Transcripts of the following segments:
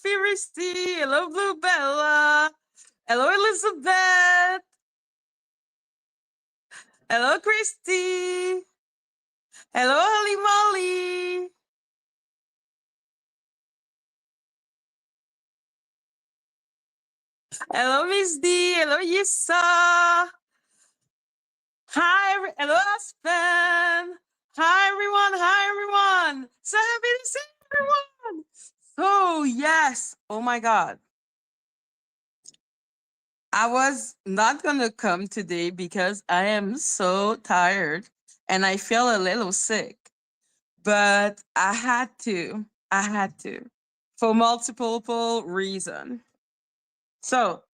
Firisti. Hello, Blue Bella. Hello, Elizabeth. Hello, Christy. Hello, Holly Molly. Hello, Miss D. Hello, Yissa. Hi, hello, Aspen. Hi, everyone. Hi, everyone. So happy to see everyone. Oh, yes. Oh, my God. I was not going to come today because I am so tired and I feel a little sick, but I had to. I had to for multiple reasons. So,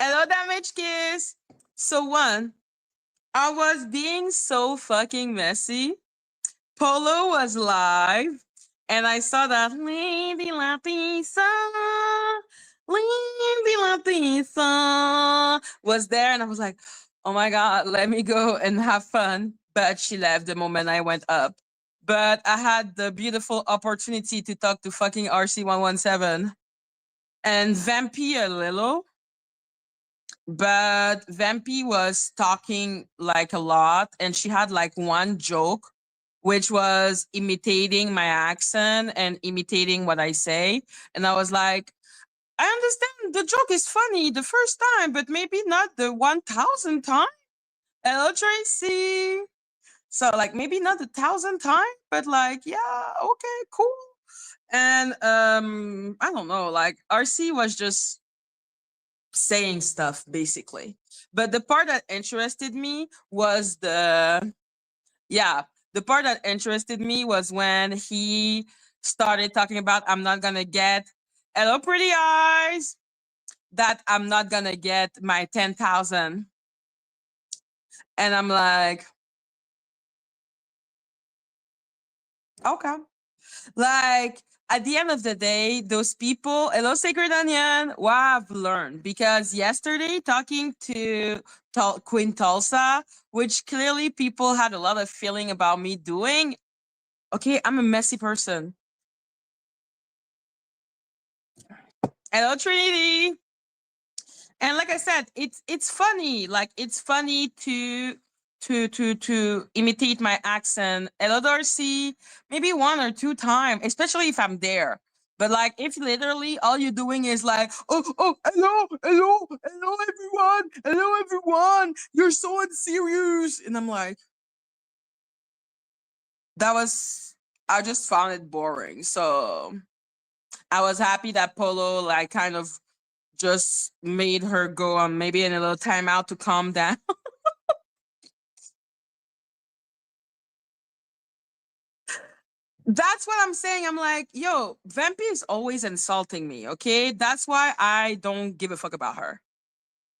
hello, Damage Kiss. So, one, I was being so fucking messy. Polo was live, and I saw that Lady Latisa, Lady Latisa was there, and I was like, oh my God, let me go and have fun. But she left the moment I went up. But I had the beautiful opportunity to talk to fucking RC117 and Vampy a little. But Vampy was talking like a lot, and she had like one joke, which was imitating my accent and imitating what I say. And I was like, I understand the joke is funny the first time, but maybe not the 1000th time. Hello, Tracy. So like maybe not the 1000th time, but like, yeah, okay, cool. And I don't know, like RC was just saying stuff basically. But the part that interested me was the part that interested me was when he started talking about I'm not gonna get hello pretty eyes, that I'm not gonna get my 10,000. And I'm like, okay. Like at the end of the day, those people, hello Sacred Onion, what I've learned, because yesterday talking to Queen Tulsa, which clearly people had a lot of feeling about me doing, okay, I'm a messy person. Hello Trinity. And like I said, it's funny. Like it's funny to imitate my accent. Hello Darcy, maybe one or two times, especially if I'm there. But like if literally all you're doing is like, oh, hello everyone, you're so unserious. And I'm like, I just found it boring. So I was happy that Polo like kind of just made her go on maybe in a little timeout to calm down. That's what I'm saying. I'm like, yo, Vampy is always insulting me, okay? That's why I don't give a fuck about her.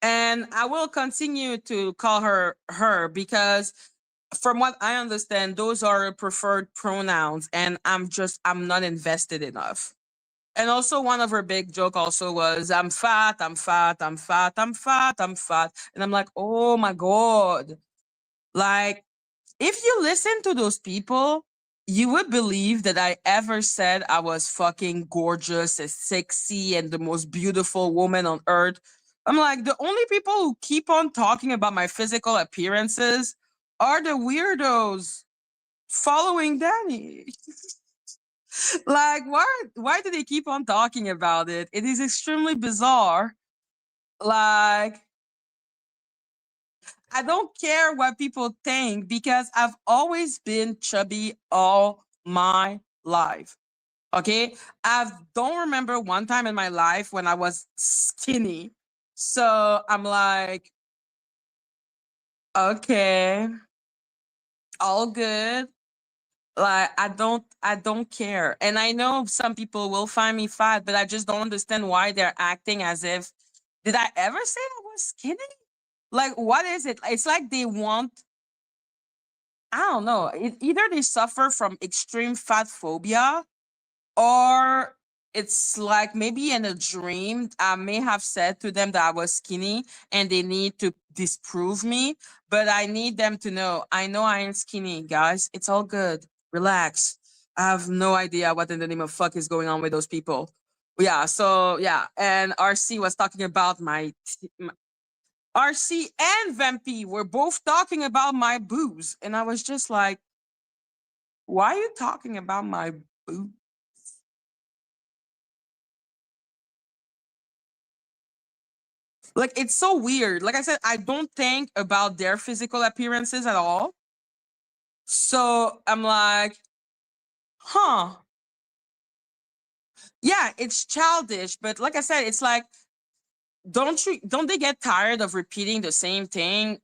And I will continue to call her because from what I understand, those are preferred pronouns and I'm not invested enough. And also one of her big joke also was I'm fat, I'm fat, I'm fat, I'm fat, I'm fat. And I'm like, oh my God. Like, if you listen to those people, you would believe that I ever said I was fucking gorgeous and sexy and the most beautiful woman on earth. I'm like, the only people who keep on talking about my physical appearances are the weirdos following Dani. Like, why do they keep on talking about it? It is extremely bizarre. Like, I don't care what people think because I've always been chubby all my life. Okay. I don't remember one time in my life when I was skinny. So I'm like, okay, all good. Like I don't care. And I know some people will find me fat, but I just don't understand why they're acting as if, did I ever say I was skinny? Like, what is it? It's like they want, I don't know. Either they suffer from extreme fat phobia, or it's like maybe in a dream I may have said to them that I was skinny and they need to disprove me. But I need them to know I ain't skinny, guys. It's all good. Relax. I have no idea what in the name of fuck is going on with those people. Yeah, so yeah, and RC was talking about RC and Vampy were both talking about my boobs, and I was just like, why are you talking about my boobs? Like, it's so weird. Like I said, I don't think about their physical appearances at all. So I'm like, huh. Yeah, it's childish, but like I said, it's like, don't they get tired of repeating the same thing?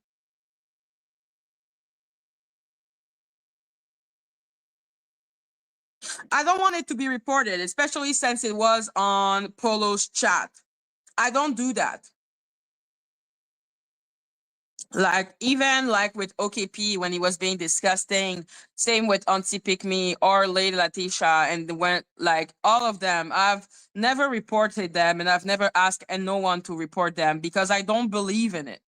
I don't want it to be reported, especially since it was on Polo's chat. I don't do that. Like, even like with OKP when he was being disgusting, same with Auntie Pick Me or Lady Latisha, and when like all of them, I've never reported them and I've never asked and no one to report them because I don't believe in it.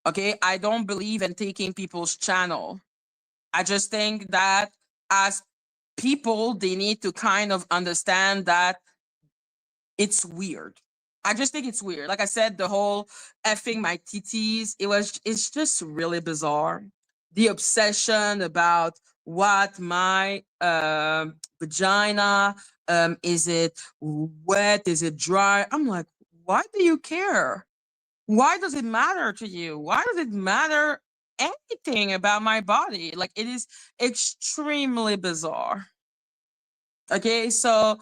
Okay, I don't believe in taking people's channel. I just think that as people, they need to kind of understand that it's weird. I just think it's weird. Like I said, the whole effing my titties, it's just really bizarre. The obsession about what my vagina, is it wet? Is it dry? I'm like, why do you care? Why does it matter to you? Why does it matter anything about my body? Like, it is extremely bizarre. Okay, so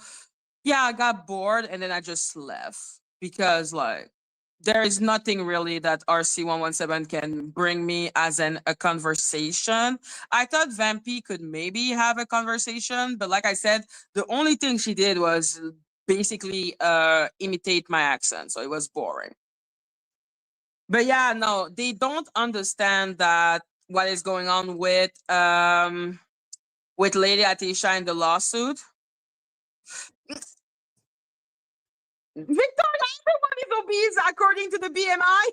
yeah, I got bored and then I just left because like there is nothing really that RC117 can bring me as a conversation. I thought Vampy could maybe have a conversation, but like I said, the only thing she did was basically imitate my accent, so it was boring. But yeah, no, they don't understand that what is going on with Lady Atisha in the lawsuit. Victoria, everyone is obese according to the BMI.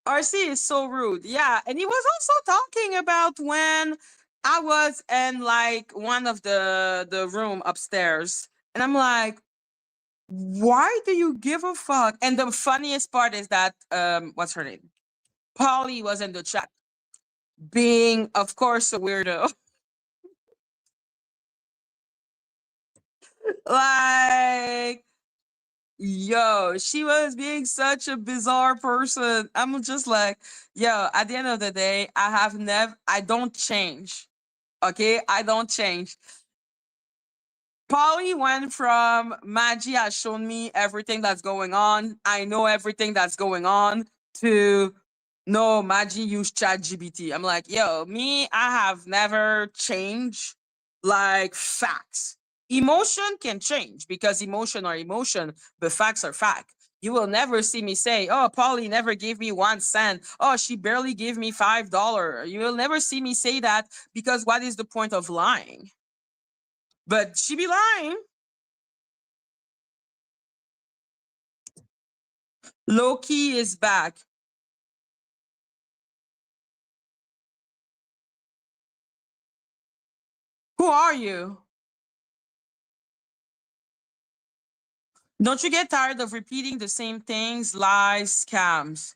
RC is so rude. Yeah. And he was also talking about when I was in like one of the room upstairs. And I'm like, why do you give a fuck? And the funniest part is that what's her name? Polly was in the chat, being of course a weirdo. Like, yo, she was being such a bizarre person. I'm just like, yo, at the end of the day, I don't change. Okay, I don't change. Polly went from Madgie has shown me everything that's going on. I know everything that's going on to no, Madgie used ChatGPT. I'm like, yo, me, I have never changed like facts. Emotion can change because emotion are emotion, but facts are fact. You will never see me say, oh, Polly never gave me 1 cent. Oh, she barely gave me $5. You will never see me say that because what is the point of lying? But she be lying. Loki is back. Who are you? Don't you get tired of repeating the same things, lies, scams?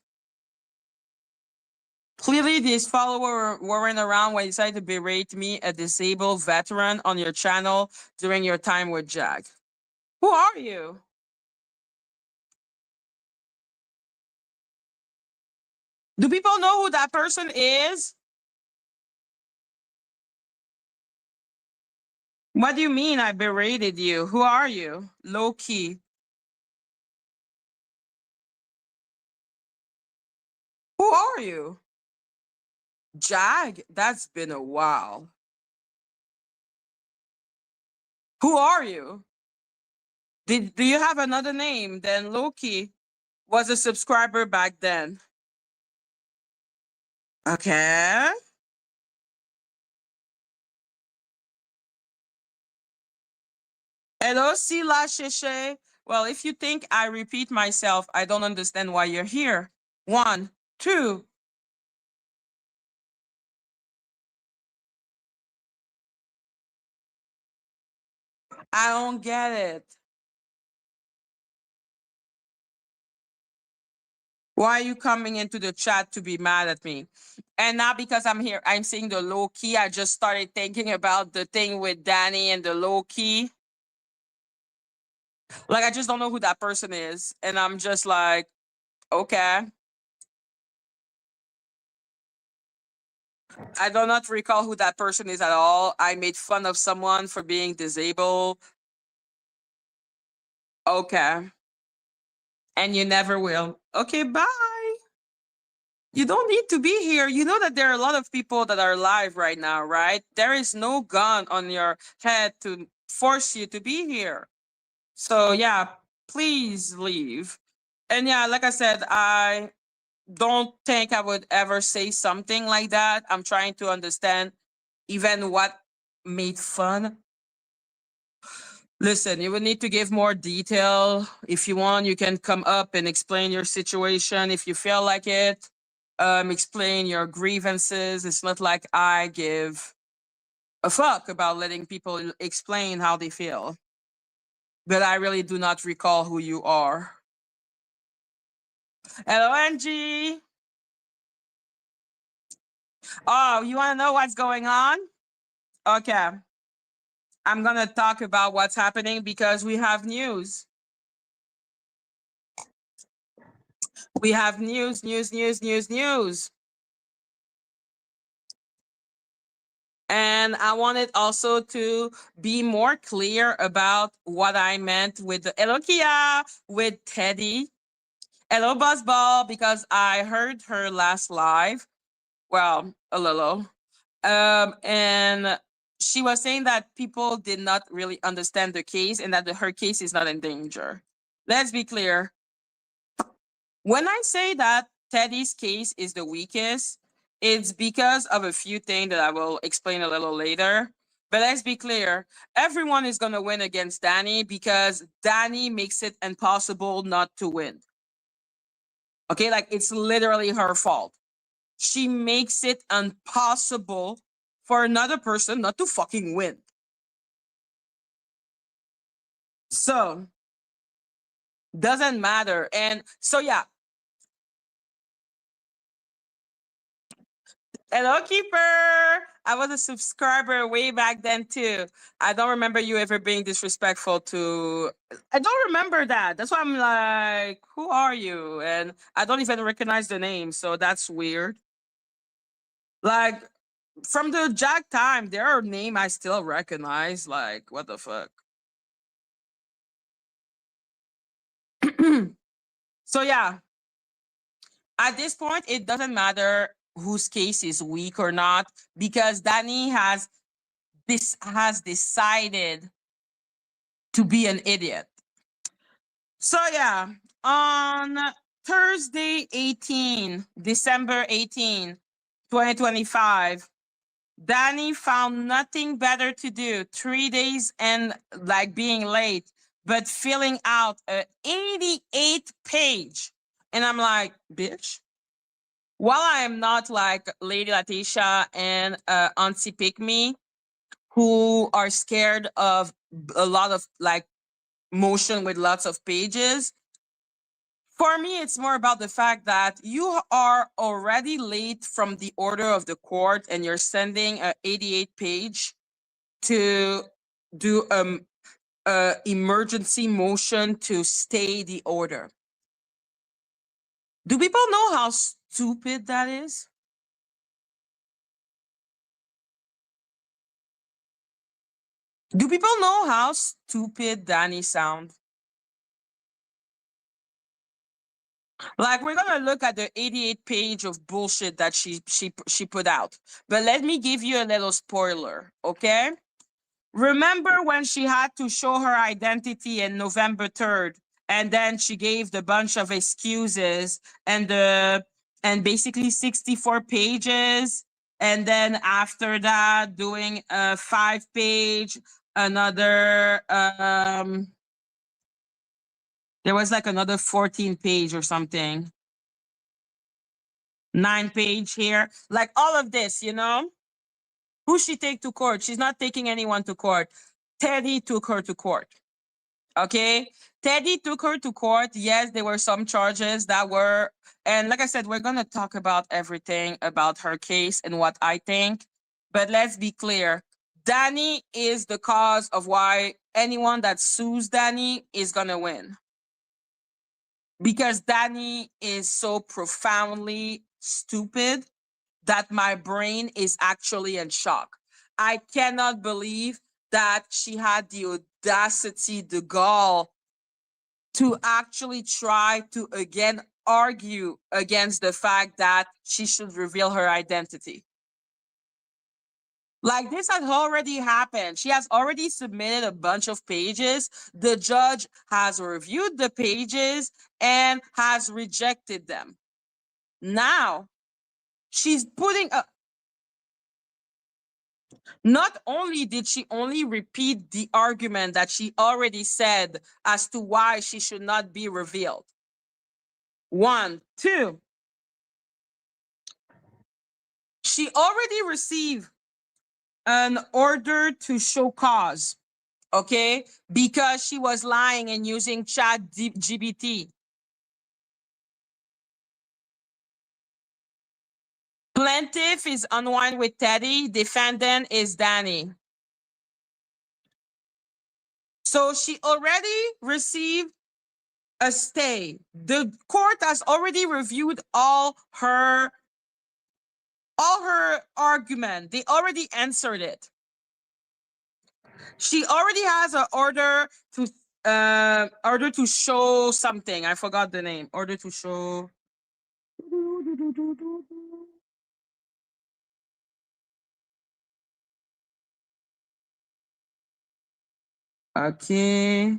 Clearly, these followers weren't around when you decided to berate me, a disabled veteran, on your channel during your time with Jack. Who are you? Do people know who that person is? What do you mean I berated you? Who are you? Low key. Who are you? Jag? That's been a while. Who are you? Do you have another name than Loki? Was a subscriber back then. Okay. Hello, Sila Sheshe. Well, if you think I repeat myself, I don't understand why you're here. 1, 2. I don't get it. Why are you coming into the chat to be mad at me? And not because I'm here, I'm saying the low key. I just started thinking about the thing with Dani and the low key. Like, I just don't know who that person is. And I'm just like, okay. I do not recall who that person is at all. I made fun of someone for being disabled. Okay. And you never will. Okay, bye. You don't need to be here. You know that there are a lot of people that are live right now, right? There is no gun on your head to force you to be here. So, yeah, please leave. And yeah, like I said, I don't think I would ever say something like that. I'm trying to understand even what made fun. Listen, you would need to give more detail. If you want, you can come up and explain your situation if you feel like it. Explain your grievances. It's not like I give a fuck about letting people explain how they feel. But I really do not recall who you are. Hello, Angie. Oh, you want to know what's going on? Okay. I'm going to talk about what's happening because we have news. We have news. And I wanted also to be more clear about what I meant with the Hello Kia, with Teddy. Hello Buzzball, because I heard her last live. Well, a little. And she was saying that people did not really understand the case and that her case is not in danger. Let's be clear. When I say that Teddy's case is the weakest, it's because of a few things that I will explain a little later. But let's be clear, everyone is going to win against Dani because Dani makes it impossible not to win. Okay, like it's literally her fault. She makes it impossible for another person not to fucking win. So, doesn't matter. And so, yeah. Hello, Keeper. I was a subscriber way back then, too. I don't remember you ever being disrespectful to. I don't remember that. That's why I'm like, who are you? And I don't even recognize the name. So that's weird. Like, from the Jack time, there are name I still recognize. Like, what the fuck? So, yeah. At this point, it doesn't matter whose case is weak or not because Dani has decided to be an idiot. So yeah, on Thursday 18, December 18, 2025, Dani found nothing better to do 3 days and like being late, but filling out a 88 page. And I'm like, bitch, while I am not like Lady Latisha and Auntie Pick Me, who are scared of a lot of like motion with lots of pages, for me, it's more about the fact that you are already late from the order of the court and you're sending an 88 page to do emergency motion to stay the order. Do people know how stupid that is? Do people know how stupid Dani sounds? Like, we're gonna look at the 88 page of bullshit that she put out. But let me give you a little spoiler, okay? Remember when she had to show her identity in November 3rd, and then she gave the bunch of excuses and basically 64 pages, and then after that doing a 5-page, another there was like another 14 page or something. 9-page here, like all of this, you know? Who she take to court? She's not taking anyone to court. Teddy took her to court. Okay. Teddy took her to court. Yes, there were some charges that were, and like I said, we're going to talk about everything about her case and what I think. But let's be clear, Dani is the cause of why anyone that sues Dani is going to win. Because Dani is so profoundly stupid that my brain is actually in shock. I cannot believe that she had the audacity, the gall to actually try to again argue against the fact that she should reveal her identity. Like, this had already happened. She has already submitted a bunch of pages. The judge has reviewed the pages and has rejected them. Now, she's putting a. Not only did she only repeat the argument that she already said as to why she should not be revealed. One, two. She already received an order to show cause, okay, because she was lying and using ChatGPT. Plaintiff is unwind with Teddy. Defendant is Dani. So she already received a stay. The court has already reviewed all her argument. They already answered it. She already has an order to show something. I forgot the name. Order to show. Okay.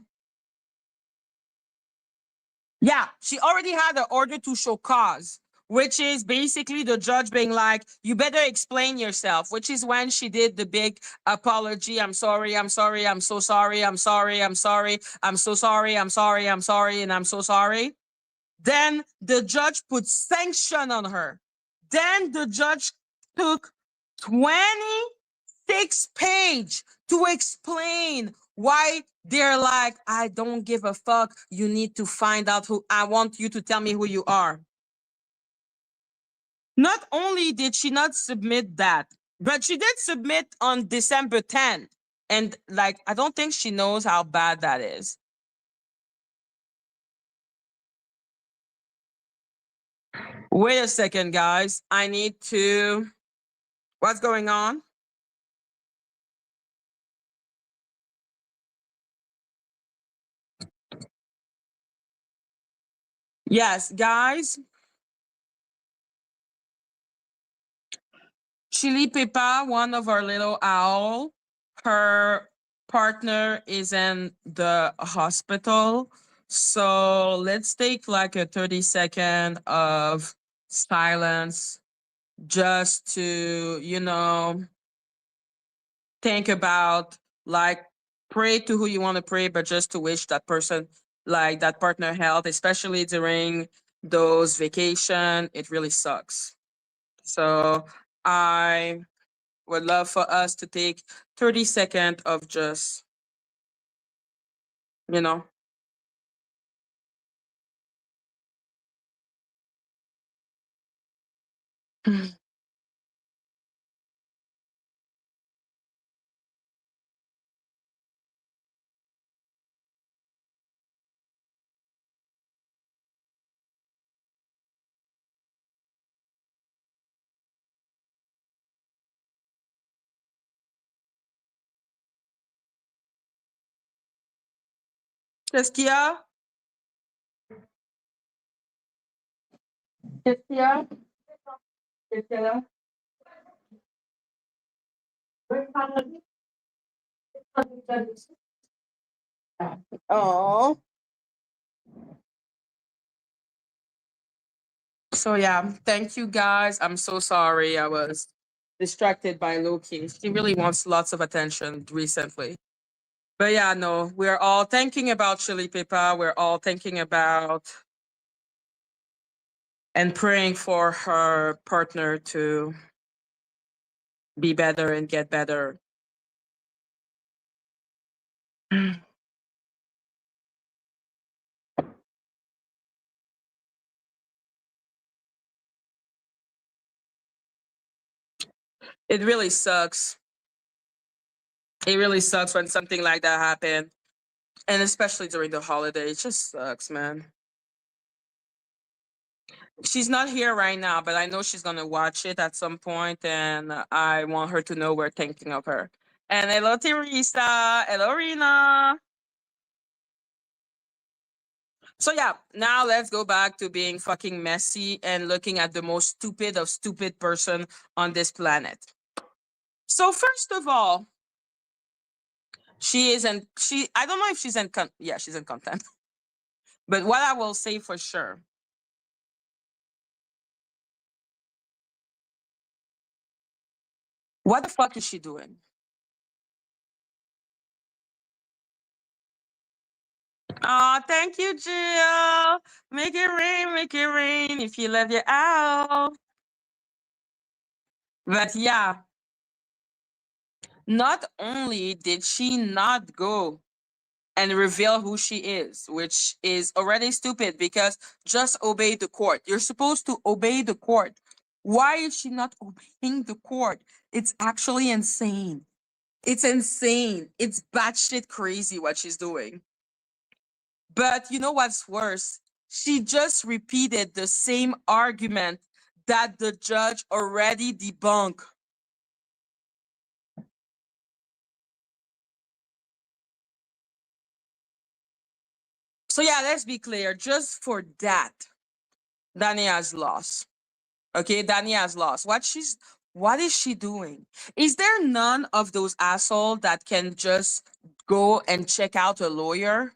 Yeah, she already had an order to show cause, which is basically the judge being like, you better explain yourself, which is when she did the big apology. I'm sorry, I'm sorry, I'm so sorry, I'm sorry, I'm sorry, I'm so sorry, I'm sorry, I'm sorry, and I'm so sorry. Then the judge put sanction on her. Then the judge took 26 pages to explain why they're like, I don't give a fuck. You need to find out who, I want you to tell me who you are. Not only did she not submit that, but she did submit on December 10th. And like, I don't think she knows how bad that is. Wait a second, guys. I need to. What's going on? Yes, guys. Chili Peppa, one of our little owl, her partner is in the hospital. So let's take like a 30-second of silence just to, think about, like, pray to who you want to pray, but just to wish that person, like that partner, health, especially during those vacation. It really sucks. So I would love for us to take 30 seconds of just, you know. Qu'est-ce qu'il y a? Qu'est-ce qu'il y a? Qu'est-ce qu'il y a? Oh. So yeah, thank you guys. I'm so sorry. I was distracted by Loki. She really wants lots of attention recently. But yeah, no, we're all thinking about Chili Peppa. We're all thinking about and praying for her partner to be better and get better. It really sucks. It really sucks when something like that happens. And especially during the holiday. It just sucks, man. She's not here right now, but I know she's gonna watch it at some point, and I want her to know we're thinking of her. And hello, Teresa. Hello, Rena. So yeah, now let's go back to being fucking messy and looking at the most stupid of stupid person on this planet. So first of all, she isn't. She. I don't know if she's in. Yeah, she's in content. But what I will say for sure. What the fuck is she doing? Oh, thank you, Jill. Make it rain, make it rain if you love your owl. But yeah, not only did she not go and reveal who she is, which is already stupid because just obey the court. You're supposed to obey the court. Why is she not obeying the court? It's actually insane. It's insane. It's batshit crazy what she's doing. But you know what's worse? She just repeated the same argument that the judge already debunked. So yeah, let's be clear. Just for that, Dani has lost. Okay, Dani has lost. What is she doing? Is there none of those assholes that can just go and check out a lawyer?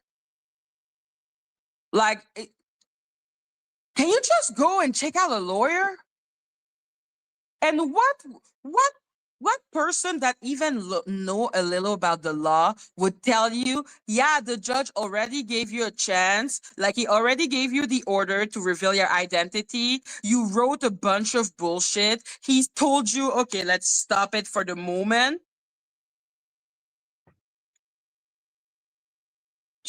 Like, can you just go and check out a lawyer? And what person that even know a little about the law would tell you, yeah, the judge already gave you a chance, like he already gave you the order to reveal your identity. You wrote a bunch of bullshit. He told you, okay, let's stop it for the moment.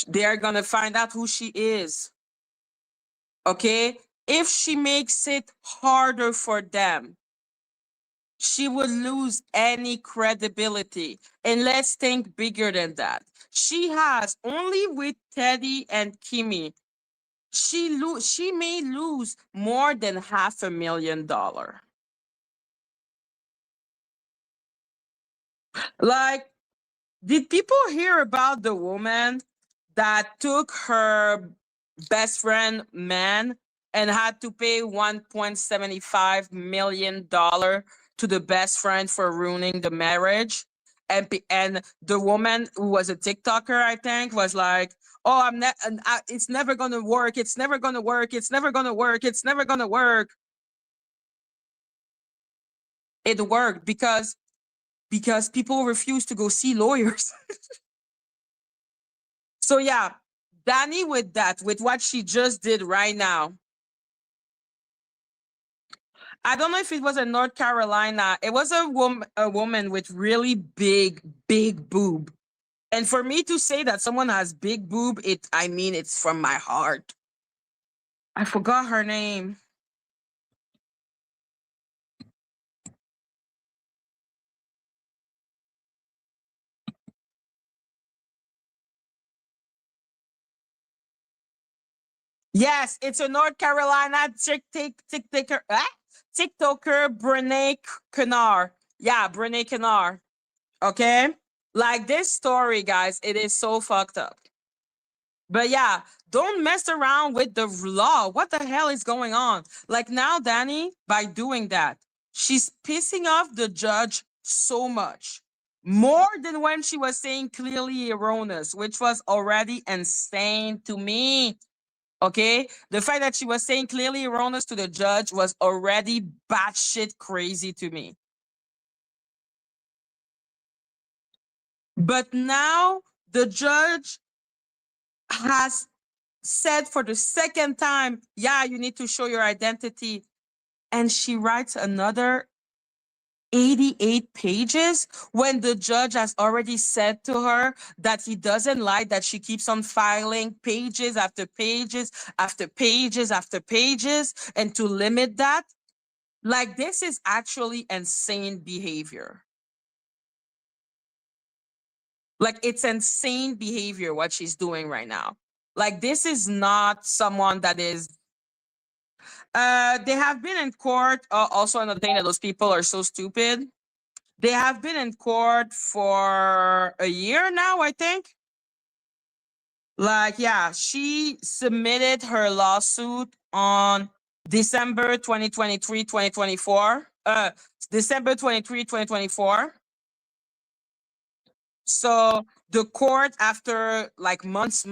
They're gonna find out who she is. Okay? If she makes it harder for them, she would lose any credibility. And let's think bigger than that. She has only with Teddy and Kimmie, she may lose more than $500,000. Like, did people hear about the woman that took her best friend man and had to pay $1.75 million to the best friend for ruining the marriage? And the woman who was a TikToker, I think, was like, "Oh, it's never gonna work. It's never gonna work. It's never gonna work. It's never gonna work." It worked because people refuse to go see lawyers. So yeah, Dani with what she just did right now. I don't know if it was in North Carolina. It was a woman with really big boob. And for me to say that someone has big boob, it's from my heart. I forgot her name. Yes, it's a North Carolina TikToker, Brene Kennard. Yeah, Brene Kennard. Okay? Like this story, guys, it is so fucked up. But yeah, don't mess around with the law. What the hell is going on? Like now, Dani, by doing that, she's pissing off the judge so much. More than when she was saying clearly erroneous, which was already insane to me. Okay? The fact that she was saying clearly erroneous to the judge was already batshit crazy to me. But now the judge has said for the second time, yeah, you need to show your identity. And she writes another 88 pages when the judge has already said to her that he doesn't like that she keeps on filing pages after pages after pages after pages, and to limit that. Like, this is actually insane behavior. Like, it's insane behavior what she's doing right now. Like, this is not someone that is. They have been in court. Also, another thing that those people are so stupid. They have been in court for a year now, I think. Like, yeah, she submitted her lawsuit on December 2023, 2024. December 23, 2024. So the court, after like months,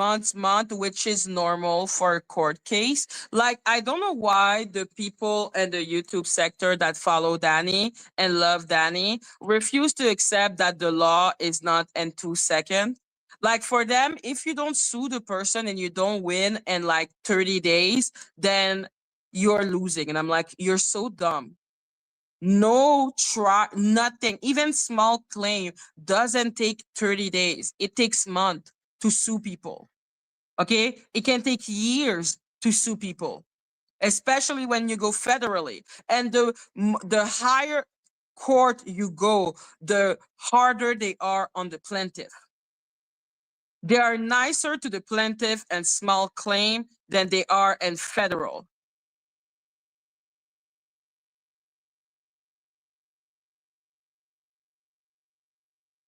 which is normal for a court case. Like, I don't know why the people in the YouTube sector that follow Dani and love Dani refuse to accept that the law is not in 2 seconds. Like, for them, if you don't sue the person and you don't win in like 30 days, then you're losing. And I'm like, you're so dumb. No try, nothing. Even small claim doesn't take 30 days. It takes months to sue people. Okay? It can take years to sue people, especially when you go federally. And the higher court you go, the harder they are on the plaintiff. They are nicer to the plaintiff and small claim than they are in federal.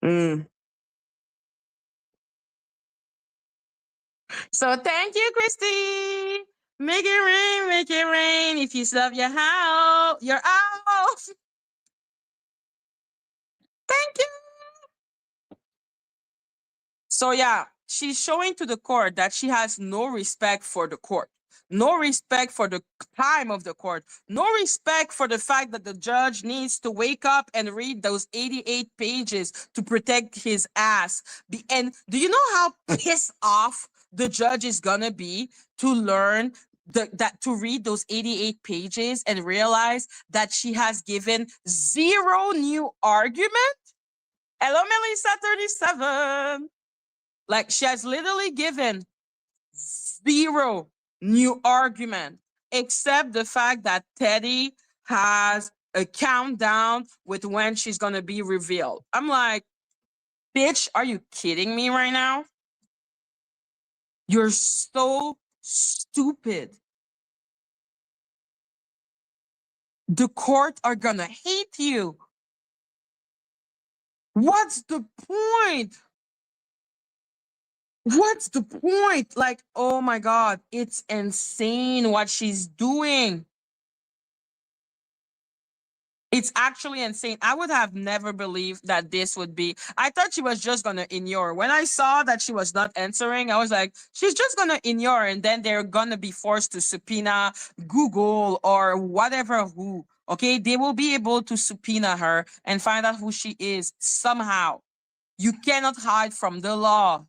Mm. So thank you, Christy. Make it rain, make it rain. If you love your house, your house. Thank you. So yeah, she's showing to the court that she has no respect for the court, no respect for the time of the court, no respect for the fact that the judge needs to wake up and read those 88 pages to protect his ass. And do you know how pissed off the judge is gonna be to learn that to read those 88 pages and realize that she has given zero new argument? Hello, Melissa 37. Like, she has literally given zero new argument except the fact that Teddy has a countdown with when she's going to be revealed. I'm like, bitch, are you kidding me right now? You're so stupid. The court are going to hate you. What's the point? What's the point? Like, oh my God, it's insane what she's doing. It's actually insane. I would have never believed that this would be. I thought she was just going to ignore. When I saw that she was not answering, I was like, she's just going to ignore. And then they're going to be forced to subpoena Google or whatever who. Okay. They will be able to subpoena her and find out who she is somehow. You cannot hide from the law.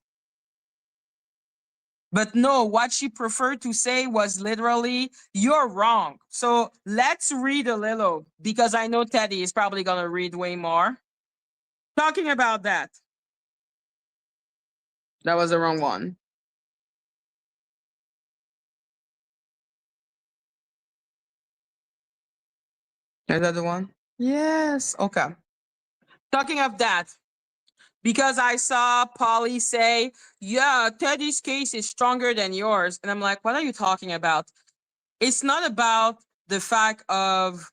But no, what she preferred to say was literally, you're wrong. So let's read a little, because I know Teddy is probably going to read way more. Talking about that. That was the wrong one. Is that the one? Yes. Okay. Talking of that, because I saw Polly say, yeah, Teddy's case is stronger than yours. And I'm like, what are you talking about? It's not about the fact of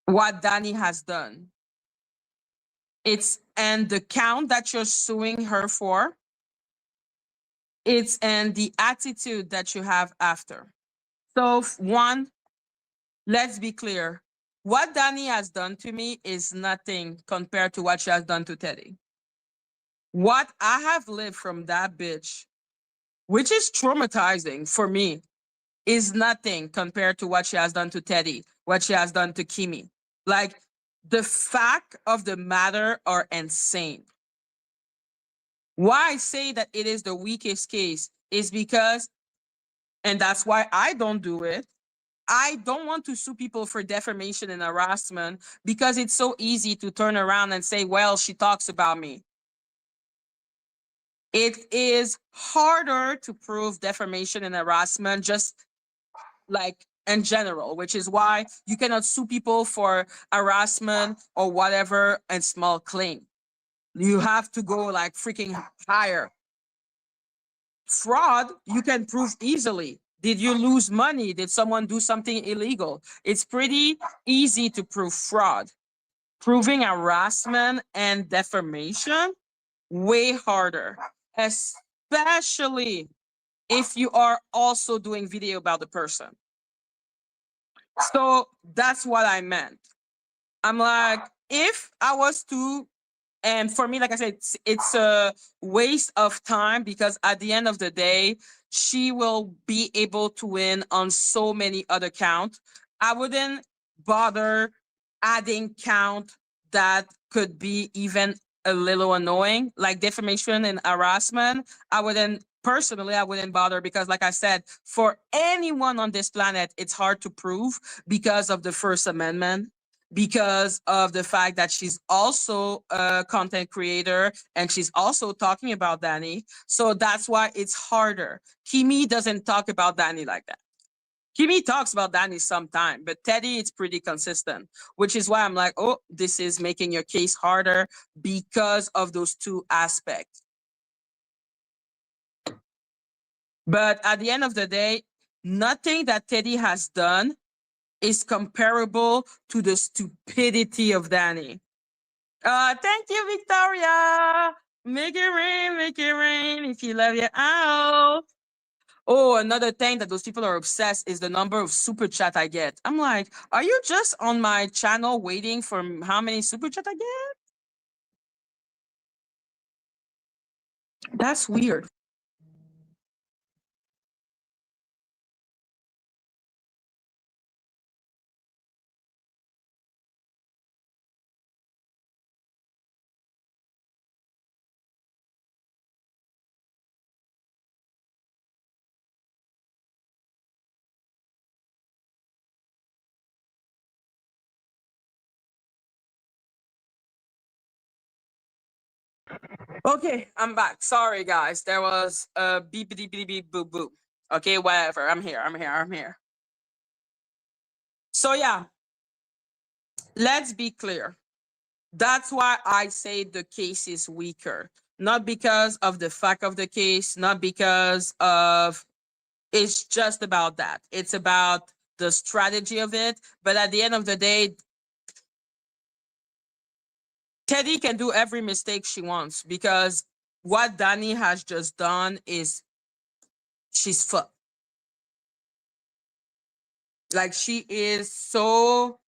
what Dani has done. It's and the count that you're suing her for. It's and the attitude that you have after. So one, let's be clear. What Dani has done to me is nothing compared to what she has done to Teddy. What I have lived from that bitch, which is traumatizing for me, is nothing compared to what she has done to Teddy, what she has done to Kimmie. Like, the fact of the matter are insane. Why I say that it is the weakest case is because, and that's why I don't do it, I don't want to sue people for defamation and harassment because it's so easy to turn around and say, well, she talks about me. It is harder to prove defamation and harassment, just like in general, which is why you cannot sue people for harassment or whatever and small claim. You have to go like freaking higher. Fraud, you can prove easily. Did you lose money? Did someone do something illegal? It's pretty easy to prove fraud. Proving harassment and defamation, way harder, especially if you are also doing video about the person. So that's what I meant. I'm like, if I was to, and for me, like I said, it's a waste of time because at the end of the day, she will be able to win on so many other counts. I wouldn't bother adding count that could be even a little annoying, like defamation and harassment. I wouldn't bother because, like I said, for anyone on this planet, it's hard to prove because of the First Amendment, because of the fact that she's also a content creator and she's also talking about Dani. So that's why it's harder. Kimmie doesn't talk about Dani like that. Kimmie talks about Dani sometime, but Teddy, it's pretty consistent, which is why I'm like, oh, this is making your case harder because of those two aspects. But at the end of the day, nothing that Teddy has done is comparable to the stupidity of Dani. Thank you, Victoria. Make it rain if you love your out. Oh, another thing that those people are obsessed is the number of super chat I get. I'm like, are you just on my channel waiting for how many super chat I get? That's weird. Okay, I'm back. Sorry, guys. There was a beep, beep, beep, beep, boop, boop. Okay, whatever. I'm here. So, yeah, let's be clear. That's why I say the case is weaker. Not because of the fact of the case, not because of, it's just about that. It's about the strategy of it. But at the end of the day, Teddy can do every mistake she wants because what Dani has just done is she's fucked. Like, she is so.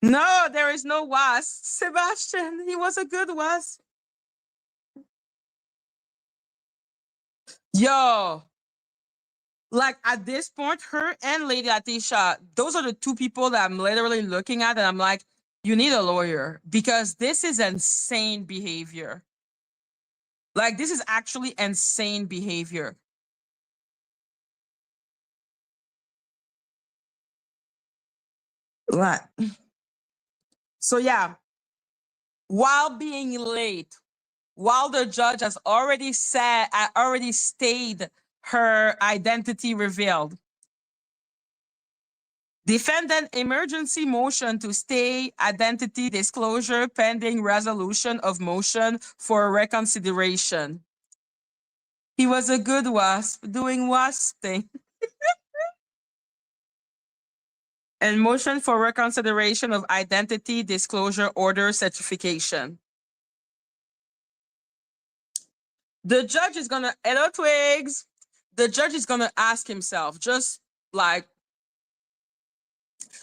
No, there is no was. Sebastian, he was a good was. Yo, like at this point, her and Lady Atisha, those are the two people that I'm literally looking at, and I'm like, you need a lawyer because this is insane behavior. Like, this is actually insane behavior. What? So yeah, while being late, while the judge has already stayed her identity revealed, defendant emergency motion to stay identity disclosure pending resolution of motion for reconsideration. He was a good wasp doing wasp thing. And motion for reconsideration of identity disclosure order certification. The judge is gonna, hello Twigs. The judge is gonna ask himself, just like,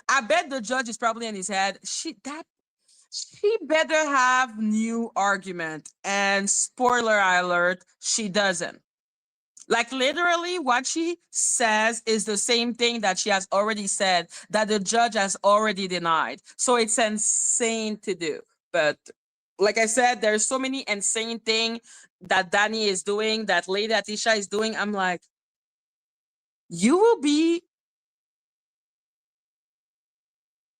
I bet the judge is probably in his head, she better have new argument. And spoiler alert, she doesn't. Like, literally what she says is the same thing that she has already said, that the judge has already denied. So it's insane to do. But like I said, there's so many insane things that Dani is doing, that Lady Atisha is doing. I'm like, you will be,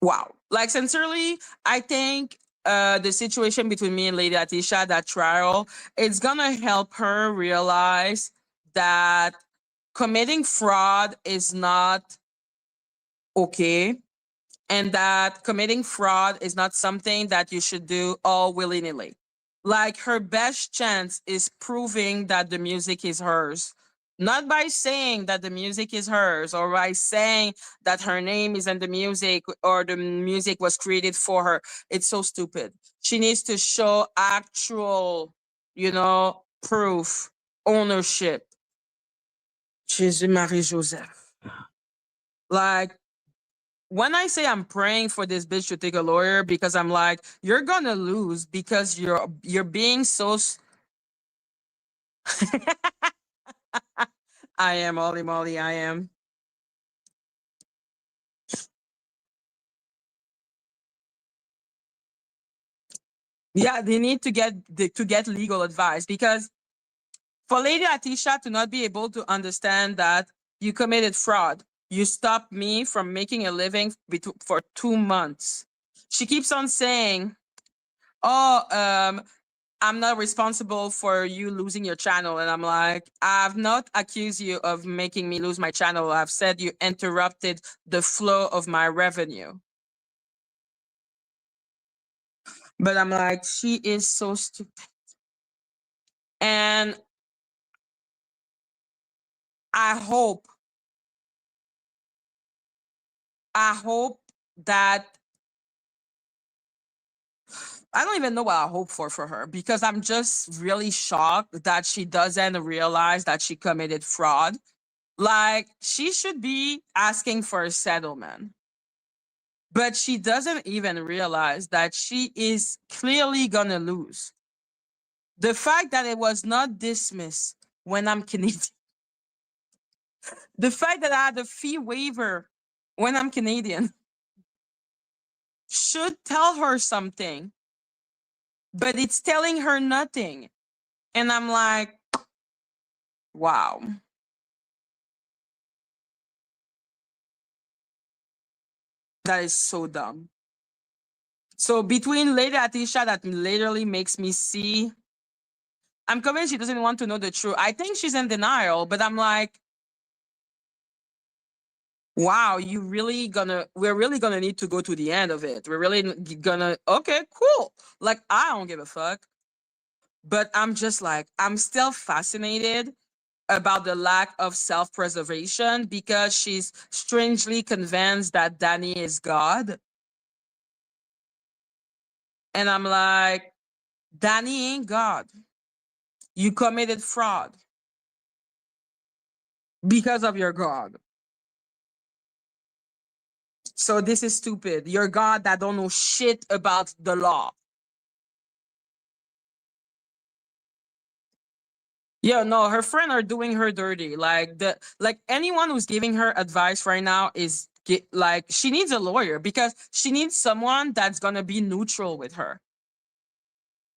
wow. Like, sincerely, I think the situation between me and Lady Atisha, that trial, it's gonna help her realize that committing fraud is not okay, and that committing fraud is not something that you should do all willy-nilly. Like, her best chance is proving that the music is hers. Not by saying that the music is hers or by saying that her name is in the music or the music was created for her. It's so stupid. She needs to show actual, proof, ownership. Jésus Marie Joseph. Like, when I say I'm praying for this bitch to take a lawyer, because I'm like, you're gonna lose because you're being so. I am, Molly Molly. I am. Yeah, they need to get legal advice, because for Lady Atisha to not be able to understand that you committed fraud, you stopped me from making a living for 2 months. She keeps on saying, "Oh, I'm not responsible for you losing your channel." And I'm like, I've not accused you of making me lose my channel. I've said you interrupted the flow of my revenue. But I'm like, she is so stupid. And I hope, that I don't even know what I hope for her, because I'm just really shocked that she doesn't realize that she committed fraud. Like, she should be asking for a settlement. But she doesn't even realize that she is clearly gonna lose. The fact that it was not dismissed when I'm Canadian, the fact that I had a fee waiver when I'm Canadian, should tell her something, but it's telling her nothing. And I'm like, wow. That is so dumb. So between Lady Atisha, that literally makes me see, I'm convinced she doesn't want to know the truth. I think she's in denial, but I'm like, wow, we're really gonna need to go to the end of it. We're really gonna, okay, cool. Like, I don't give a fuck. But I'm just like, I'm still fascinated about the lack of self-preservation, because she's strangely convinced that Dani is God. And I'm like, Dani ain't God. You committed fraud because of your God. So this is stupid. Your God that don't know shit about the law. Yeah, no, her friend are doing her dirty. Like anyone who's giving her advice right now is like, she needs a lawyer, because she needs someone that's gonna be neutral with her.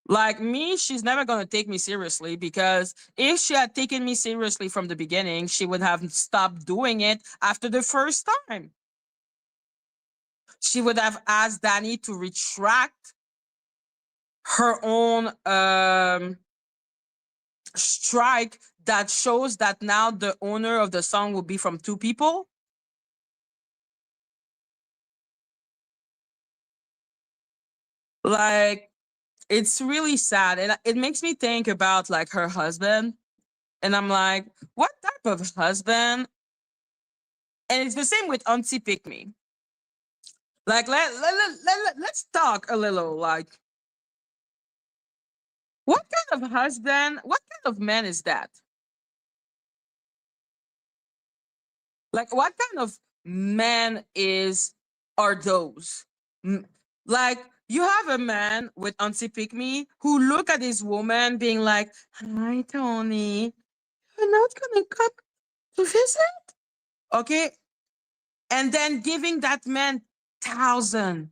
Like me, she's never gonna take me seriously, because if she had taken me seriously from the beginning, she would have stopped doing it after the first time. She would have asked Dani to retract her own strike that shows that now the owner of the song will be from two people. Like, it's really sad, and it makes me think about like her husband, and I'm like, what type of husband? And it's the same with Auntie Pick Me. Like, let's talk a little. Like, what kind of husband, what kind of man is that? Like, what kind of man are those? Like, you have a man with Auntie Pick Me who look at his woman being like, hi, Tony, you're not gonna come to visit? Okay. And then giving that man 1,000.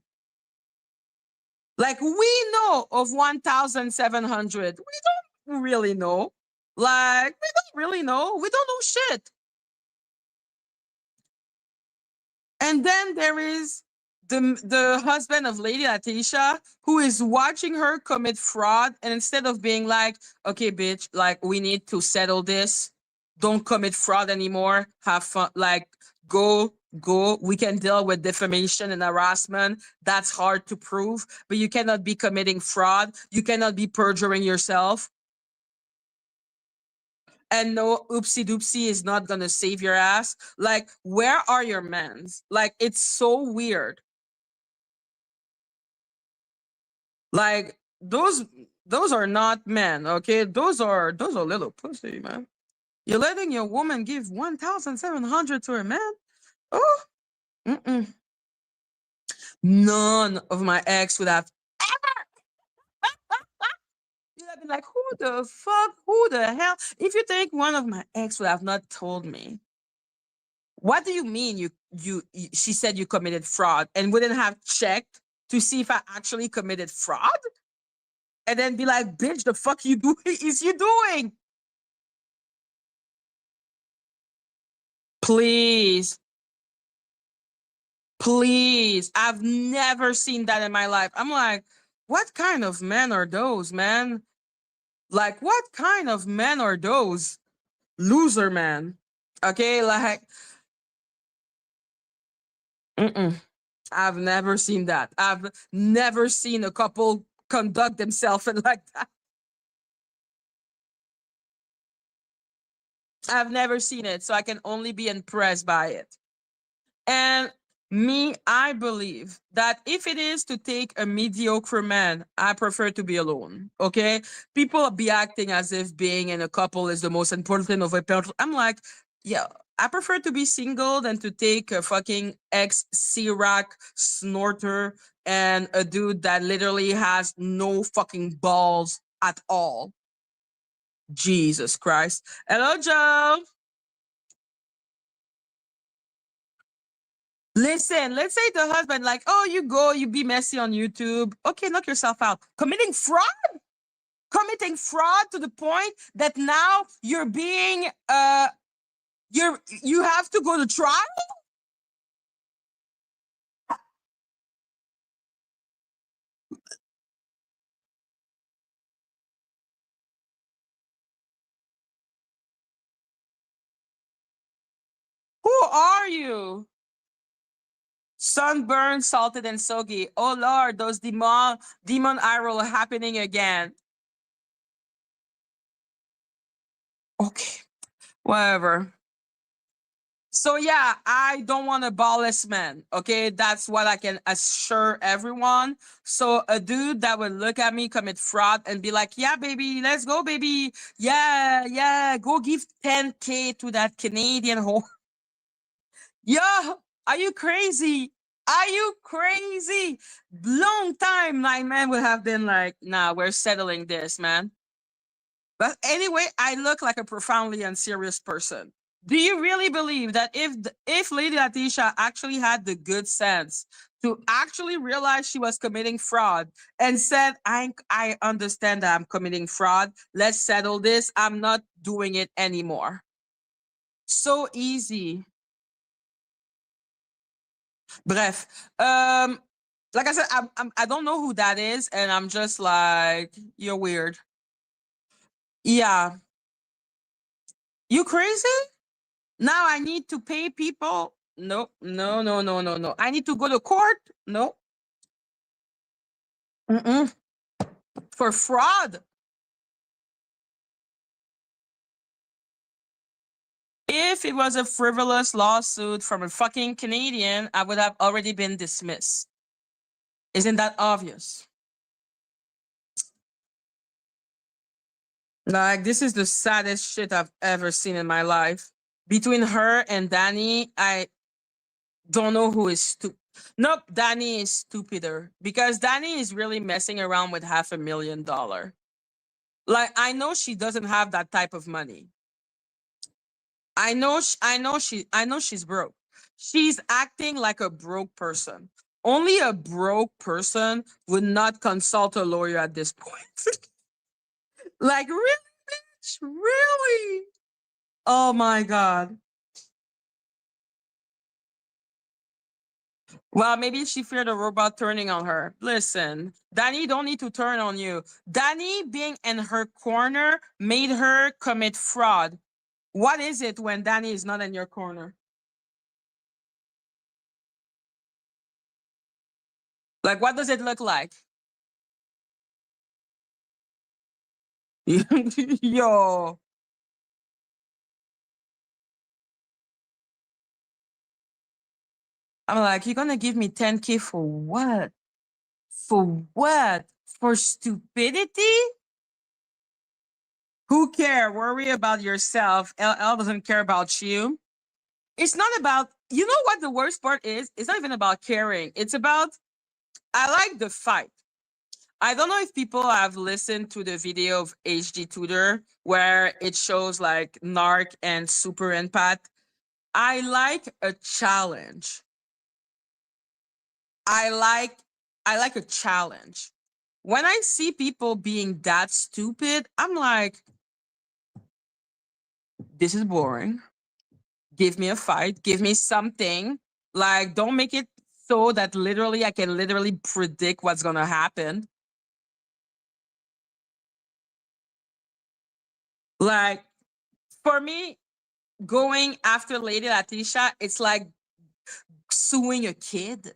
Like, we know of 1,700. We don't really know. Like, we don't really know. We don't know shit. And then there is the husband of Lady Atisha, who is watching her commit fraud, and instead of being like, okay, bitch, like, we need to settle this, don't commit fraud anymore. Have fun. Like, go. We can deal with defamation and harassment. That's hard to prove, but you cannot be committing fraud. You cannot be perjuring yourself. And no, oopsie doopsie is not gonna save your ass. Like, where are your mens? Like, it's so weird. Like, those are not men, okay? Those are little pussy, man. You're letting your woman give 1,700 to a man? Oh, mm-mm. None of my ex would have you'd have been like, who the fuck? Who the hell? If you think one of my ex would have not told me, what do you mean she said you committed fraud and wouldn't have checked to see if I actually committed fraud? And then be like, bitch, the fuck you do is you doing? Please. Please. I've never seen that in my life. I'm like, what kind of men are those, man? Like, what kind of men are those? Loser man. Okay, like, mm-mm. I've never seen that. I've never seen a couple conduct themselves like that. I've never seen it, so I can only be impressed by it. And me, I believe that if it is to take a mediocre man, I prefer to be alone. Okay? People be acting as if being in a couple is the most important of a person. I'm like, yeah, I prefer to be single than to take a fucking ex C-Rack snorter and a dude that literally has no fucking balls at all. Jesus Christ. Hello, Joe. Listen, let's say the husband, like, oh, you go, you be messy on YouTube. Okay, knock yourself out. Committing fraud? Committing fraud to the point that now you're being you have to go to trial? Who are you? Sunburned, salted, and soggy. Oh Lord, those demon eye roll are happening again. Okay, whatever. So yeah, I don't want a ballless man. Okay, that's what I can assure everyone. So a dude that would look at me commit fraud and be like, "Yeah, baby, let's go, baby. Yeah, yeah, go give 10K to that Canadian whore." Yeah, are you crazy? Are you crazy? Long time my man would have been like, "Nah, we're settling this, man." But anyway, I look like a profoundly unserious person. Do you really believe that if Lady Letitia actually had the good sense to actually realize she was committing fraud and said, I understand that I'm committing fraud. Let's settle this. I'm not doing it anymore." So easy. Bref. Like I said, I don't know who that is, and I'm just like, you're weird. Yeah. You crazy? Now I need to pay people? No, no, no, no, no, no. I need to go to court? No. Mm-mm. For fraud. If it was a frivolous lawsuit from a fucking Canadian, I would have already been dismissed. Isn't that obvious? Like, this is the saddest shit I've ever seen in my life. Between her and Dani, I don't know who is stupid. Nope, Dani is stupider because Dani is really messing around with $500,000. Like, I know she doesn't have that type of money. I know she's broke. She's acting like a broke person. Only a broke person would not consult a lawyer at this point. Like, really, bitch? Really? Oh my God. Well, maybe she feared a robot turning on her. Listen, Dani don't need to turn on you. Dani being in her corner made her commit fraud. What is it when Dani is not in your corner? Like, what does it look like? Yo. I'm like, you're gonna give me 10K for what? For what? For stupidity? Who care? Worry about yourself. LL doesn't care about you. It's not about, you know what the worst part is? It's not even about caring. It's about, I like the fight. I don't know if people have listened to the video of HD Tutor where it shows like Narc and Super Empath. I like a challenge. I like I like a challenge. When I see people being that stupid, I'm like, this is boring. Give me a fight. Give me something. Like, don't make it so that literally I can literally predict what's gonna happen. Like, for me, going after Lady Latisha, it's like suing a kid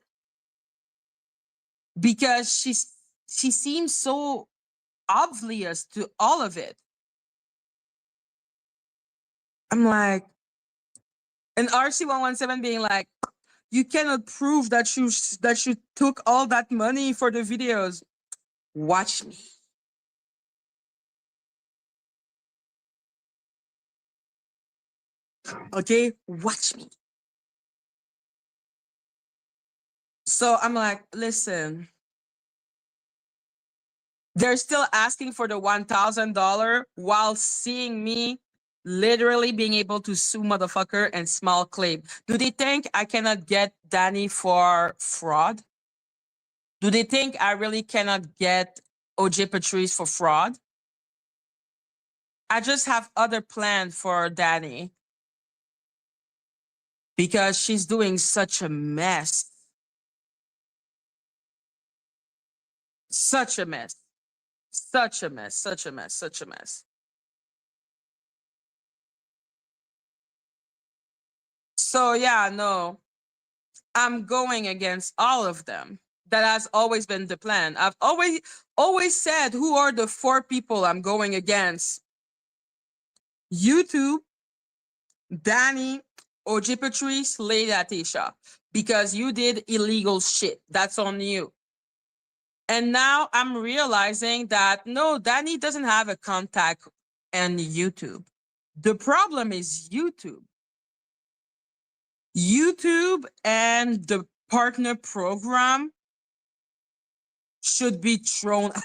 because she seems so obvious to all of it. I'm like, and RC117 being like, you cannot prove that you took all that money for the videos. Watch me. Okay, watch me. So I'm like, listen, they're still asking for the $1,000 while seeing me literally being able to sue motherfucker and small claim. Do they think I cannot get Dani for fraud? Do they think I really cannot get OJ Patrice for fraud? I just have other plans for Dani because she's doing such a mess. Such a mess. Such a mess. Such a mess. Such a mess. So yeah, no. I'm going against all of them. That has always been the plan. I've always said who are the 4 people I'm going against. YouTube, Dani, OJ Patrice, Lady Atisha. Because you did illegal shit. That's on you. And now I'm realizing that no, Dani doesn't have a contact on YouTube. The problem is YouTube. YouTube and the partner program should be thrown out.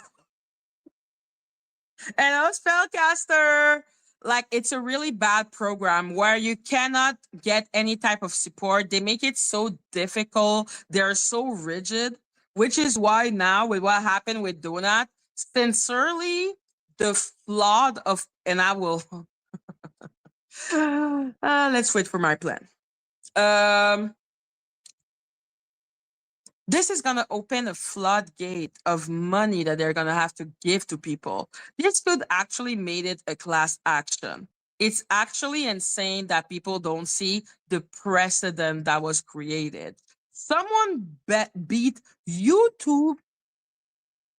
And I was Spellcaster. Like, it's a really bad program where you cannot get any type of support. They make it so difficult. They're so rigid, which is why now with what happened with Donut, sincerely, the flood of, and I will, let's wait for my plan. This is going to open a floodgate of money that they're going to have to give to people. This could actually make it a class action. It's actually insane that people don't see the precedent that was created. Someone beat YouTube,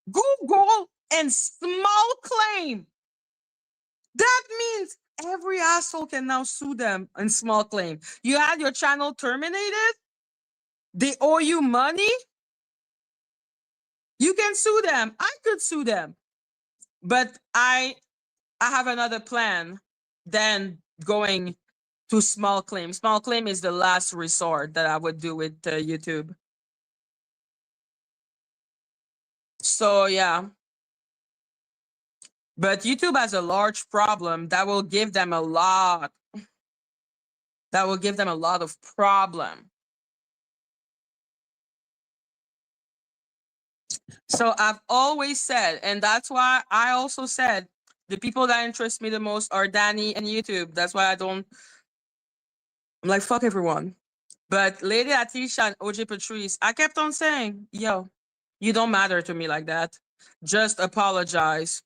Google, and small claim. That means every asshole can now sue them in small claim. You had your channel terminated? They owe you money? You can sue them. I could sue them. But I have another plan than going to small claim. Small claim is the last resort that I would do with YouTube. So yeah. But YouTube has a large problem that will give them a lot. That will give them a lot of problem. So I've always said, and that's why I also said, the people that interest me the most are Dani and YouTube. That's why I'm like, fuck everyone. But Lady Atisha and OJ Patrice, I kept on saying, yo, you don't matter to me like that. Just apologize,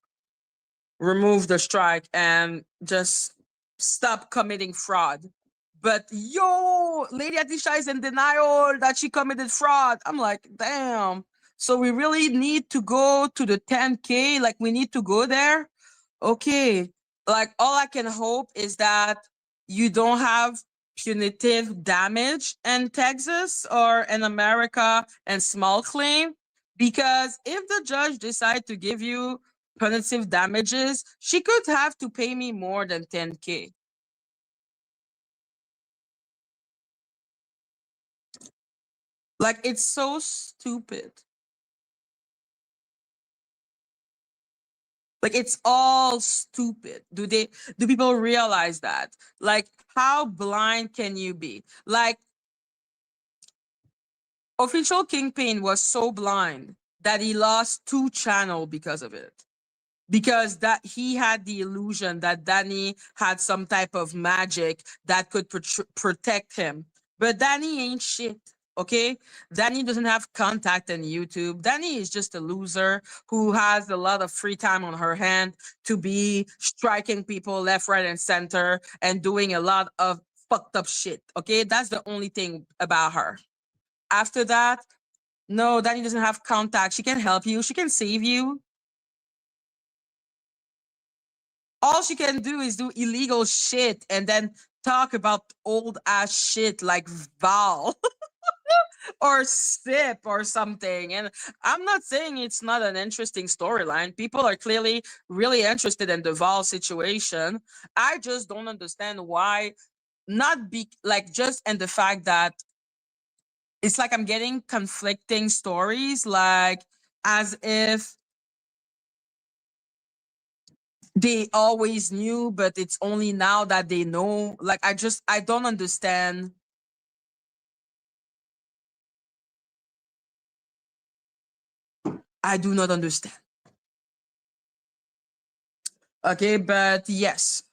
remove the strike, and just stop committing fraud. But yo, Lady Atisha is in denial that she committed fraud. I'm like, damn. So we really need to go to the 10K? Like, we need to go there? Okay. Like, all I can hope is that you don't have punitive damage in Texas or in America and small claim. Because if the judge decide to give you punitive damages, she could have to pay me more than 10K. Like, it's so stupid. Like, it's all stupid. Do people realize that? Like, how blind can you be? Like, Official Kingpin was so blind that he lost 2 channels because of it. Because that he had the illusion that Dani had some type of magic that could protect him. But Dani ain't shit. Okay, Dani doesn't have contact on YouTube. Dani is just a loser who has a lot of free time on her hand to be striking people left, right, and center and doing a lot of fucked up shit. Okay, that's the only thing about her. After that, no, Dani doesn't have contact. She can help you. She can save you. All she can do is do illegal shit and then talk about old ass shit like Val or Sip or something. And I'm not saying it's not an interesting storyline. People are clearly really interested in the Val situation. I just don't understand why not be like just and the fact that it's like I'm getting conflicting stories, like as if they always knew, but it's only now that they know. Like, I don't understand. I do not understand. Okay, but yes.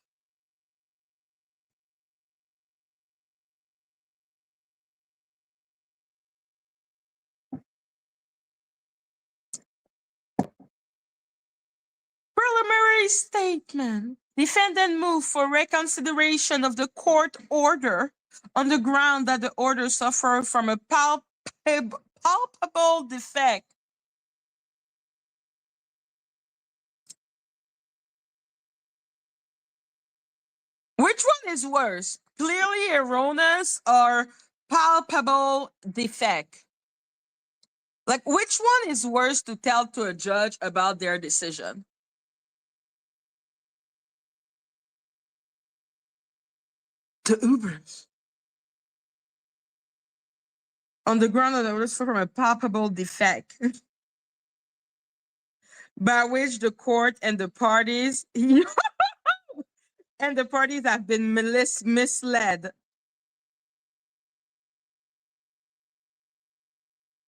Preliminary statement. Defendant move for reconsideration of the court order on the ground that the order suffered from a palpable defect. Which one is worse? Clearly erroneous or palpable defect? Like, which one is worse to tell to a judge about their decision? The Ubers. On the ground that was from a palpable defect, by which the court and the parties and the parties have been misled.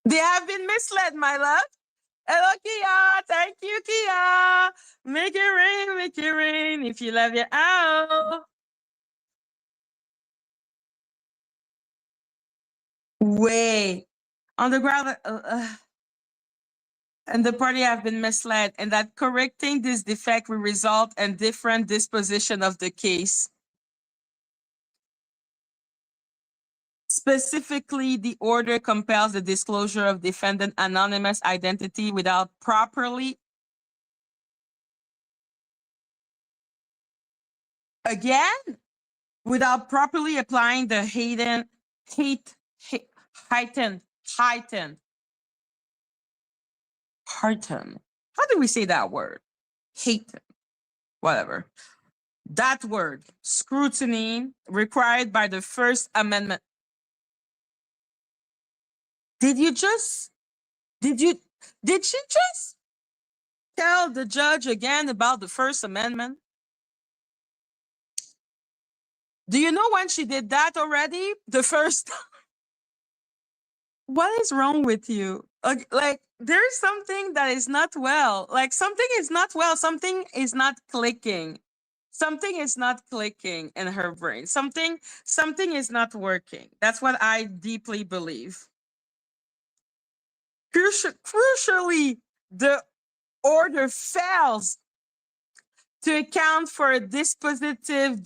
They have been misled, my love. Hello, Kia. Thank you, Kia. Make it rain, make it rain. If you love your owl. Wait. On the ground, and the party have been misled, and that correcting this defect will result in different disposition of the case. Specifically, the order compels the disclosure of defendant anonymous identity without properly without properly applying the heightened. How do we say that word? Heightened. Whatever. That word, scrutiny, required by the First Amendment. Did she just tell the judge again about the First Amendment? Do you know when she did that already? The first. What is wrong with you? Like, there's something that is not well. Like, something is not well. Something is not clicking. Something is not clicking in her brain. Something is not working. That's what I deeply believe. Crucially, the order fails to account for a dispositive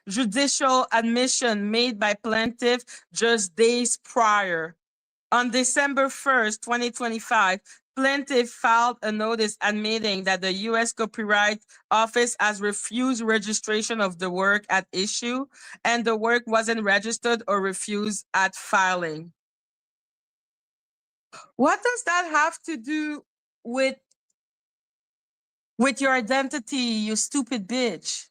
judicial admission made by plaintiff just days prior. On December 1st, 2025, plaintiff filed a notice admitting that the U.S. Copyright Office has refused registration of the work at issue, and the work wasn't registered or refused at filing. What does that have to do with your identity, you stupid bitch?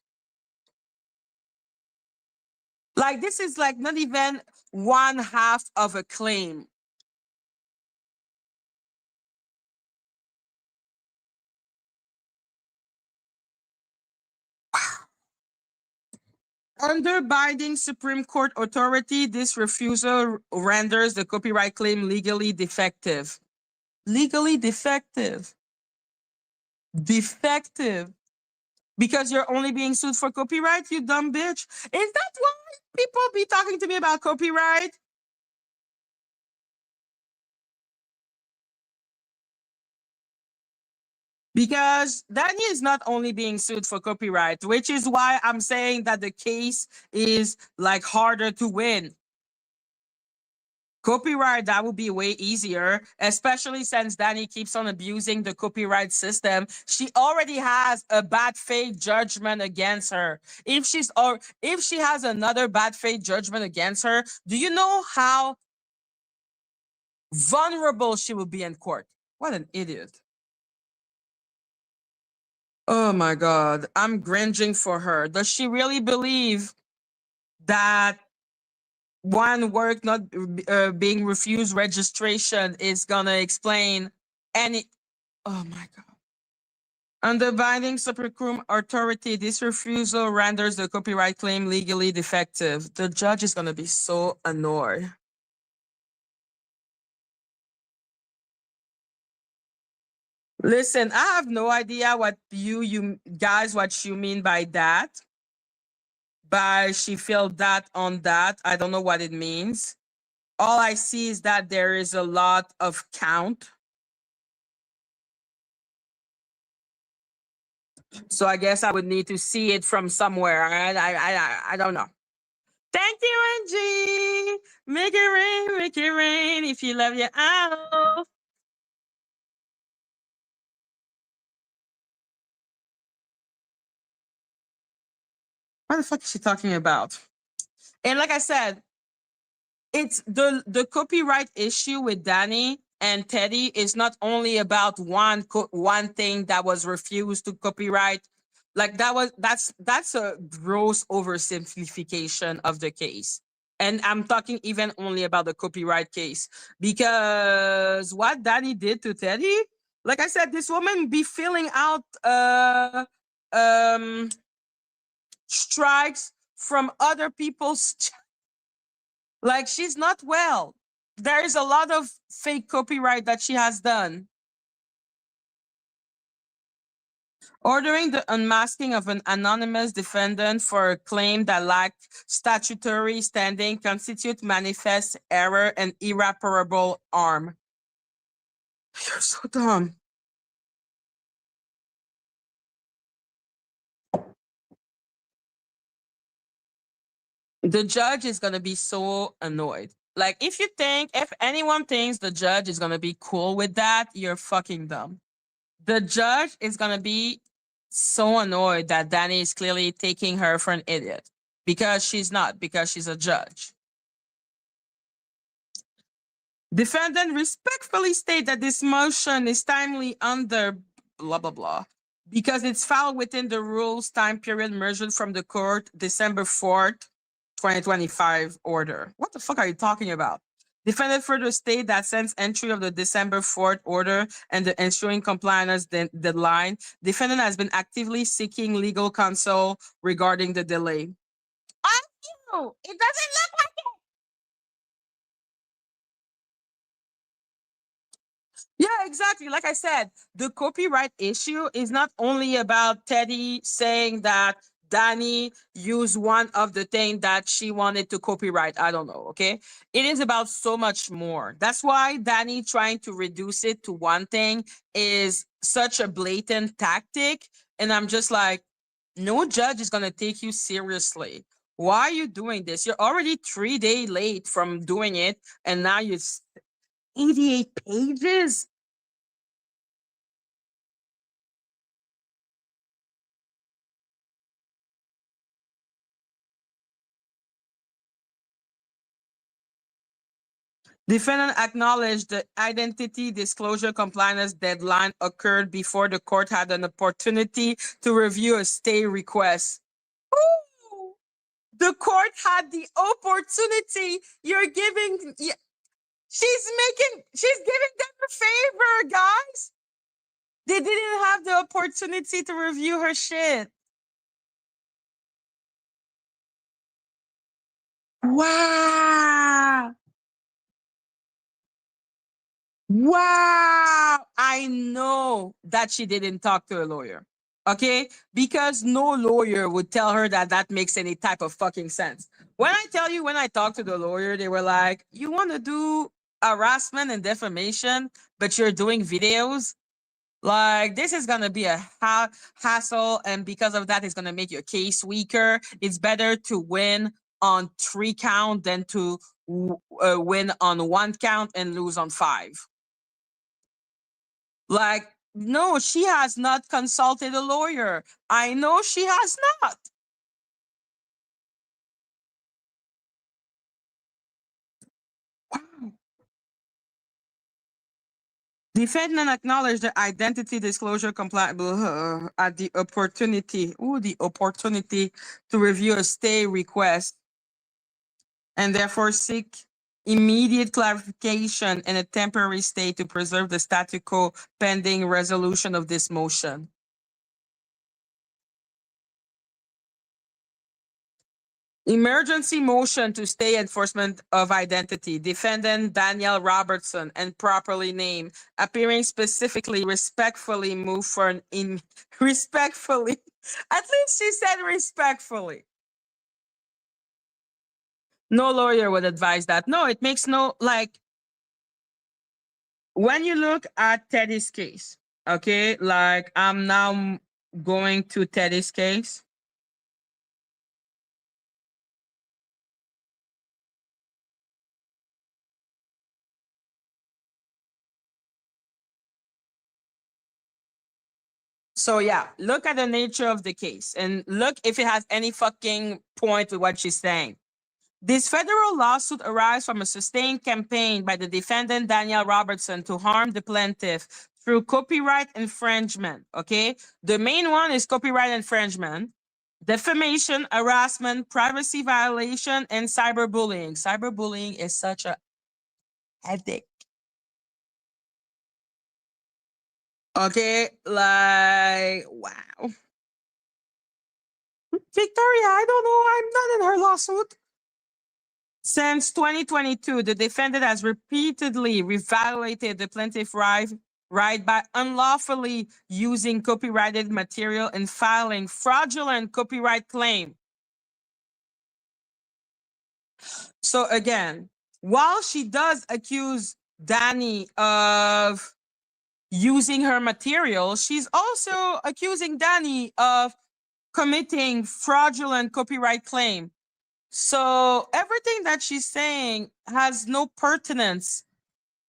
Like, this is like not even one half of a claim. Under binding Supreme Court authority, this refusal renders the copyright claim legally defective. Legally defective. Defective. Because you're only being sued for copyright, you dumb bitch. Is that why people be talking to me about copyright? Because Dani is not only being sued for copyright, which is why I'm saying that the case is like harder to win. Copyright, that would be way easier, especially since Dani keeps on abusing the copyright system. She already has a bad faith judgment against her. If she has another bad faith judgment against her, do you know how vulnerable she will be in court? What an idiot. Oh my God, I'm cringing for her. Does she really believe that one work not being refused registration is gonna explain any? Oh my God. Under binding Supreme Court authority, this refusal renders the copyright claim legally defective. The judge is gonna be so annoyed. Listen, I have no idea what you guys, what you mean by that. By she felt that on that. I don't know what it means. All I see is that there is a lot of count. So I guess I would need to see it from somewhere. I don't know. Thank you, Angie. Make it rain if you love your owl. What the fuck is she talking about? And like I said, it's the copyright issue with Dani and Teddy is not only about one thing that was refused to copyright. Like that's a gross oversimplification of the case. And I'm talking even only about the copyright case, because what Dani did to Teddy, like I said, this woman be filling out strikes from other people's like, she's not well. There is a lot of fake copyright that she has done. Ordering the unmasking of an anonymous defendant for a claim that lacked statutory standing constitutes manifest error and irreparable harm. You're so dumb. The judge is going to be so annoyed. Like, if anyone thinks the judge is going to be cool with that, you're fucking dumb. The judge is going to be so annoyed that Dani is clearly taking her for an idiot, because she's not, because she's a judge. Defendant respectfully state that this motion is timely under blah, blah, blah, because it's filed within the rules time period measured from the court December 4th, 2025 order. What the fuck are you talking about? Defendant further state that since entry of the December 4th order and the ensuing compliance deadline, defendant has been actively seeking legal counsel regarding the delay. I know. It doesn't look like it. Yeah, exactly. Like I said, the copyright issue is not only about Teddy saying that Dani used one of the things that she wanted to copyright. I don't know, okay? It is about so much more. That's why Dani trying to reduce it to one thing is such a blatant tactic, And I'm just like, no judge is going to take you seriously. Why are you doing this? You're already 3 days late from doing it, and now you're 88 pages. Defendant acknowledged the identity disclosure compliance deadline occurred before the court had an opportunity to review a stay request. Ooh, the court had the opportunity. You're giving, she's giving them a favor, guys. They didn't have the opportunity to review her shit. Wow. Wow. I know that she didn't talk to a lawyer. Okay? Because no lawyer would tell her that that makes any type of fucking sense. When I tell you, when I talked to the lawyer, they were like, you want to do harassment and defamation, but you're doing videos? Like, this is going to be a hassle. And because of that, it's going to make your case weaker. It's better to win on 3 count than to win on 1 count and lose on 5. Like, no, she has not consulted a lawyer. I know she has not. Defendant acknowledged the identity disclosure compliant at the opportunity to review a stay request and therefore seek immediate clarification and a temporary stay to preserve the status quo pending resolution of this motion. Emergency motion to stay enforcement of identity. Defendant Dani Robertson and properly named, appearing specifically, respectfully move for an respectfully. At least she said respectfully. No lawyer would advise that. No, it makes no, like, when you look at Teddy's case, okay, like I'm now going to Teddy's case. So yeah, look at the nature of the case and look if it has any fucking point with what she's saying. This federal lawsuit arises from a sustained campaign by the defendant Dani Robertson to harm the plaintiff through copyright infringement. Okay, the main one is copyright infringement, defamation, harassment, privacy violation, and cyberbullying. Cyberbullying is such a headache. Okay, like, wow. Victoria, I don't know. I'm not in her lawsuit. Since 2022, the defendant has repeatedly reevaluated the plaintiff's right by unlawfully using copyrighted material and filing fraudulent copyright claim. So again, while she does accuse Dani of using her material, she's also accusing Dani of committing fraudulent copyright claim. So everything that she's saying has no pertinence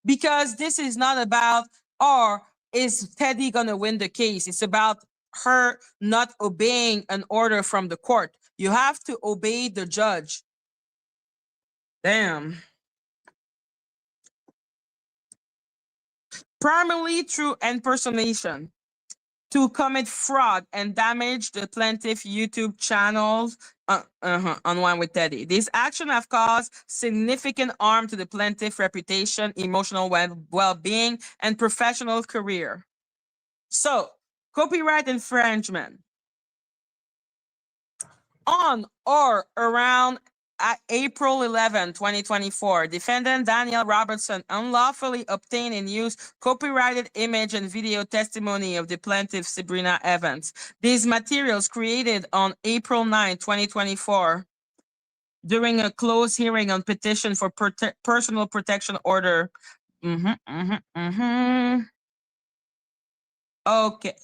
because this is not about, or is Teddy going to win the case? It's about her not obeying an order from the court. You have to obey the judge. Damn. Primarily through impersonation to commit fraud and damage the plaintiff YouTube channels on One with Teddy. These actions have caused significant harm to the plaintiff's reputation, emotional well-being, and professional career. So, copyright infringement. On or around April 11, 2024, defendant Dani Robertson unlawfully obtained and used copyrighted image and video testimony of the plaintiff Sabrina Evans. These materials created on April 9, 2024, during a closed hearing on petition for personal protection order. Okay.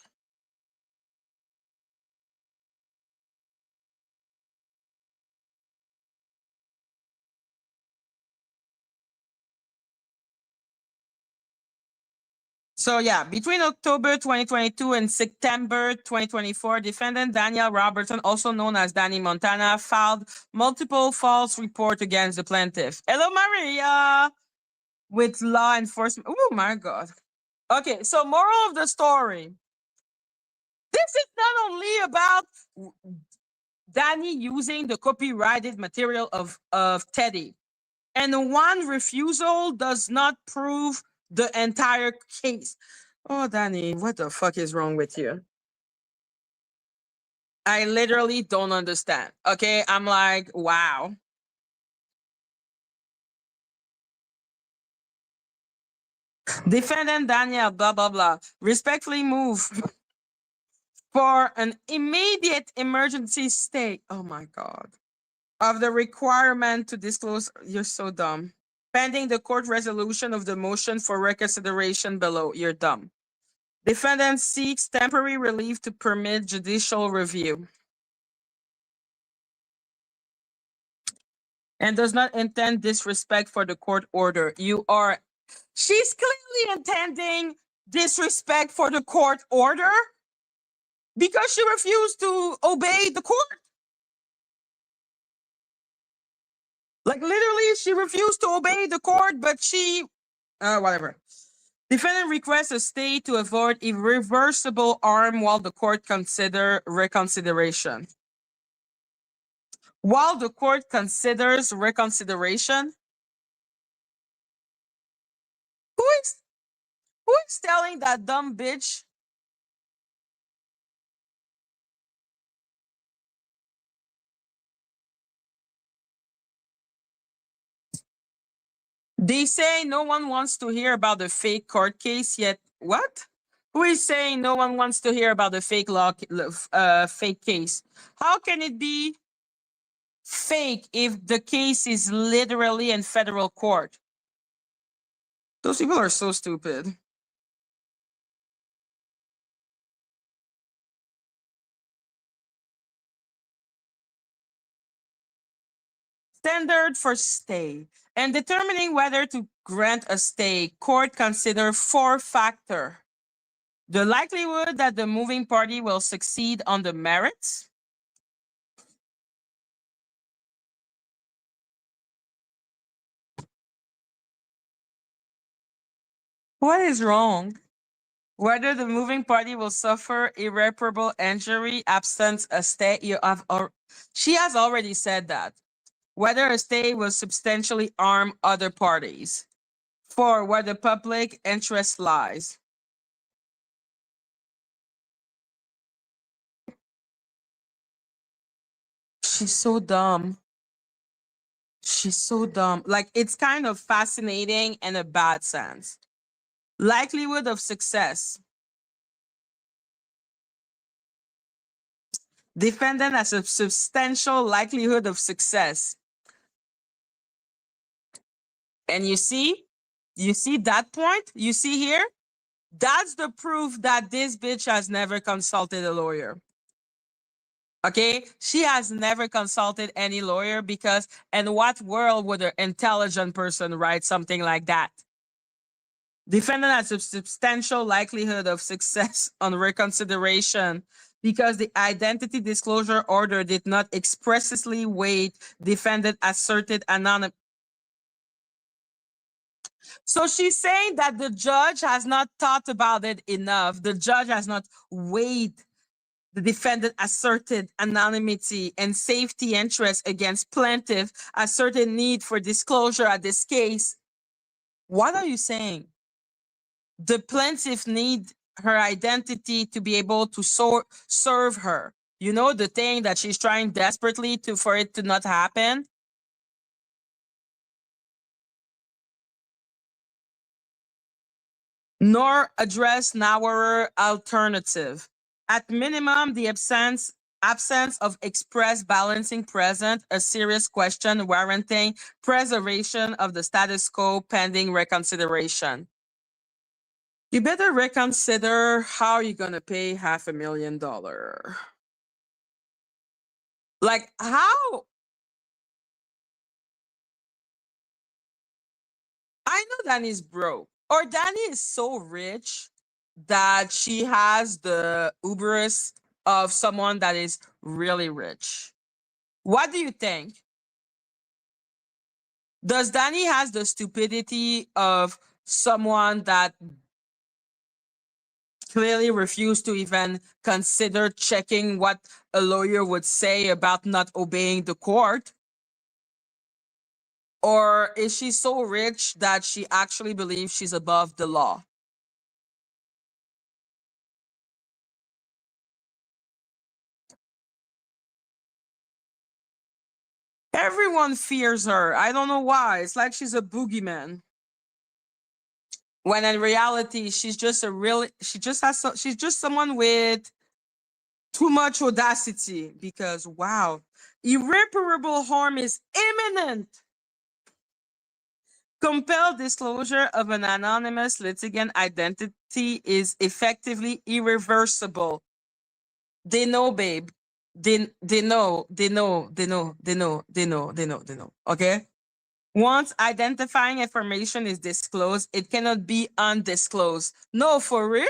So yeah, between October 2022 and September 2024, defendant Dani Robertson, also known as Danny Montana, filed multiple false reports against the plaintiff. Hello, Maria, with law enforcement. Oh my God. Okay, so moral of the story. This is not only about Dani using the copyrighted material of Teddy. And one refusal does not prove the entire case. Oh, Dani, what the fuck is wrong with you? I literally don't understand. Okay, I'm like, wow. Defendant Daniel, blah, blah, blah, respectfully move for an immediate emergency stay. Oh my God. Of the requirement to disclose. You're so dumb. Pending the court resolution of the motion for reconsideration below. You're dumb. Defendant seeks temporary relief to permit judicial review and does not intend disrespect for the court order. She's clearly intending disrespect for the court order because she refused to obey the court. Like literally, she refused to obey the court, but whatever. Defendant requests a stay to avoid irreversible harm while the court consider reconsideration. While the court considers reconsideration, who is telling that dumb bitch? They say no one wants to hear about the fake court case yet. What? Who is saying no one wants to hear about the fake fake case? How can it be fake if the case is literally in federal court? Those people are so stupid. Standard for stay. And determining whether to grant a stay, court consider 4 factors. The likelihood that the moving party will succeed on the merits. What is wrong? Whether the moving party will suffer irreparable injury absent a stay. She has already said that. Whether a stay will substantially harm other parties. 4, where the public interest lies. She's so dumb. She's so dumb. Like, it's kind of fascinating in a bad sense. Likelihood of success. Defendant has a substantial likelihood of success. And you see that point? You see here? That's the proof that this bitch has never consulted a lawyer. Okay? She has never consulted any lawyer because in what world would an intelligent person write something like that? Defendant has a substantial likelihood of success on reconsideration because the identity disclosure order did not expressly weight defendant asserted anonymity. So she's saying that the judge has not thought about it enough. The judge has not weighed the defendant asserted anonymity and safety interest against plaintiff asserted need for disclosure at this case. What are you saying? The plaintiff need her identity to be able to serve her. You know, the thing that she's trying desperately for it to not happen. Nor address narrower alternative. At minimum, the absence of express balancing present a serious question warranting preservation of the status quo pending reconsideration. You better reconsider how you're going to pay $500,000. Like, how? I know Dani's broke. Or Dani is so rich that she has the hubris of someone that is really rich. What do you think? Does Dani has the stupidity of someone that clearly refused to even consider checking what a lawyer would say about not obeying the court? Or is she so rich that she actually believes she's above the law? Everyone fears her. I don't know why. It's like she's a boogeyman. When in reality, she's just a really, she just has, she's just someone with too much audacity because, wow, irreparable harm is imminent. Compelled disclosure of an anonymous litigant identity is effectively irreversible. They know, babe. They know, they know, they know, they know, they know, they know, they know. Okay? Once identifying information is disclosed, it cannot be undisclosed. No, for real?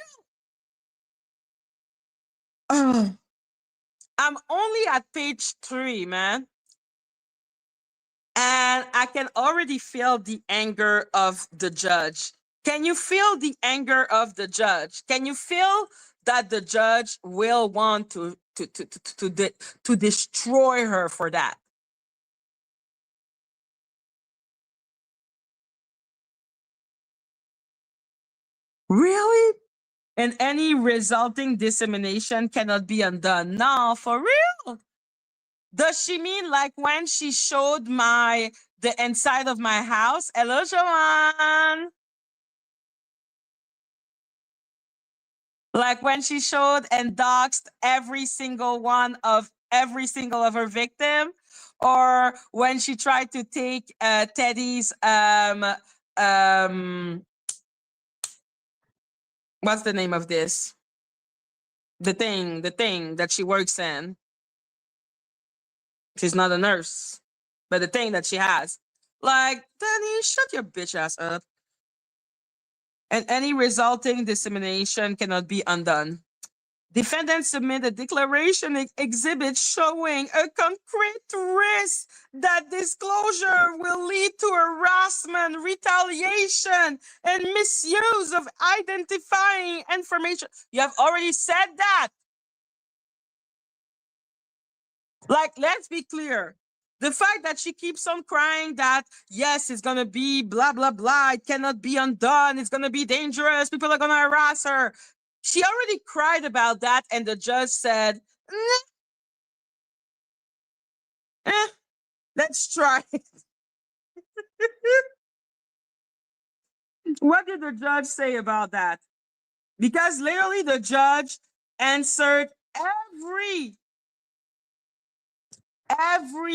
I'm only at page 3, man. And I can already feel the anger of the judge. Can you feel the anger of the judge? Can you feel that the judge will want to destroy her for that? Really? And any resulting dissemination cannot be undone. No, for real? Does she mean like when she showed the inside of my house? Hello, Joanne. Like when she showed and doxed every single of her victim, or when she tried to take Teddy's what's the name of this? The thing that she works in. She's not a nurse, but the thing that she has. Like, Dani, shut your bitch ass up. And any resulting dissemination cannot be undone. Defendants submit a declaration exhibit showing a concrete risk that disclosure will lead to harassment, retaliation, and misuse of identifying information. You have already said that. Like, let's be clear. The fact that she keeps on crying that, yes, it's going to be blah, blah, blah. It cannot be undone. It's going to be dangerous. People are going to harass her. She already cried about that. And the judge said, let's try. What did the judge say about that? Because literally the judge answered every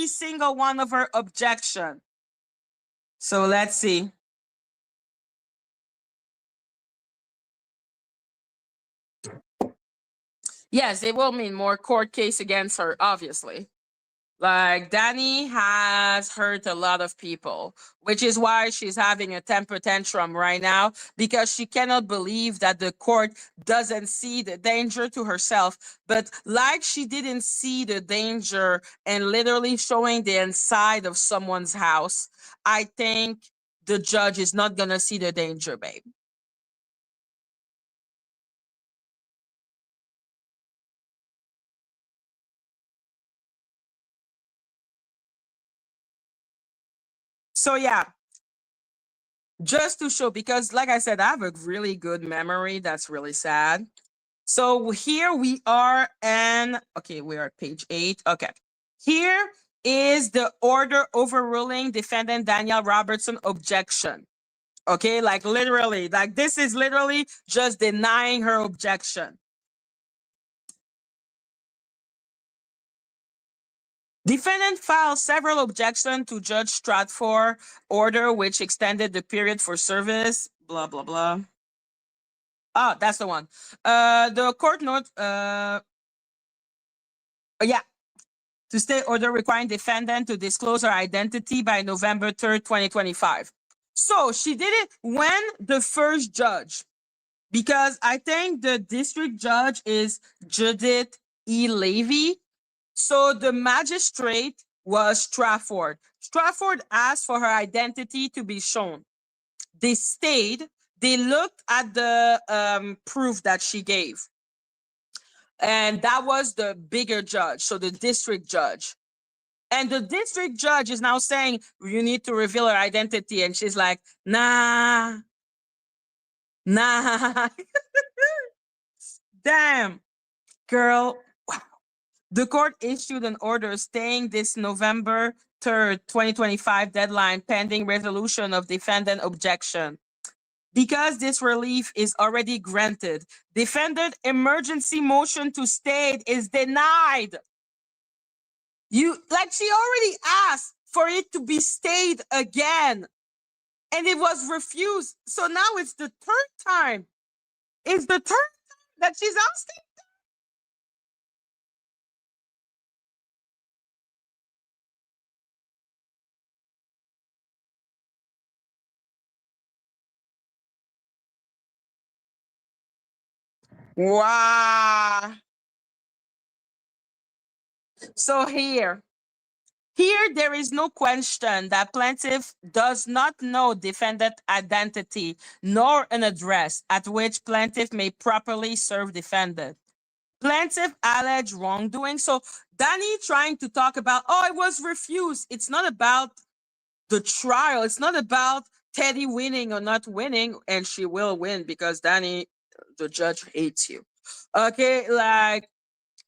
single one of her objection. So let's see. Yes, it will mean more court case against her, obviously. Like, Dani has hurt a lot of people, which is why she's having a temper tantrum right now, because she cannot believe that the court doesn't see the danger to herself. But like she didn't see the danger and literally showing the inside of someone's house, I think the judge is not going to see the danger, babe. So yeah, just to show, because like I said, I have a really good memory. That's really sad. So here we are, and okay, we are at page 8. Okay. Here is the order overruling defendant Dani Robertson objection. Okay, like literally, like this is literally just denying her objection. Defendant filed several objections to Judge Stratford order, which extended the period for service, blah, blah, blah. Oh, that's the one. The court note, yeah, to state order requiring defendant to disclose her identity by November 3rd, 2025. So she did it when the first judge, because I think the district judge is Judith E. Levy. So the magistrate was Strafford. Strafford asked for her identity to be shown. They stayed. They looked at the proof that she gave. And that was the bigger judge, so the district judge. And the district judge is now saying, you need to reveal her identity. And she's like, nah, nah. Damn, girl. The court issued an order staying this November 3rd, 2025 deadline pending resolution of defendant objection. Because this relief is already granted, defendant emergency motion to stay is denied. She already asked for it to be stayed again, and it was refused. So now it's the third time. It's the third time that she's asking. Wow. So here there is no question that plaintiff does not know defendant identity nor an address at which plaintiff may properly serve defendant. Plaintiff alleged wrongdoing. So Dani trying to talk about, oh, it was refused. It's not about the trial. It's not about Teddy winning or not winning, and she will win because Dani, the judge, hates you. Okay, like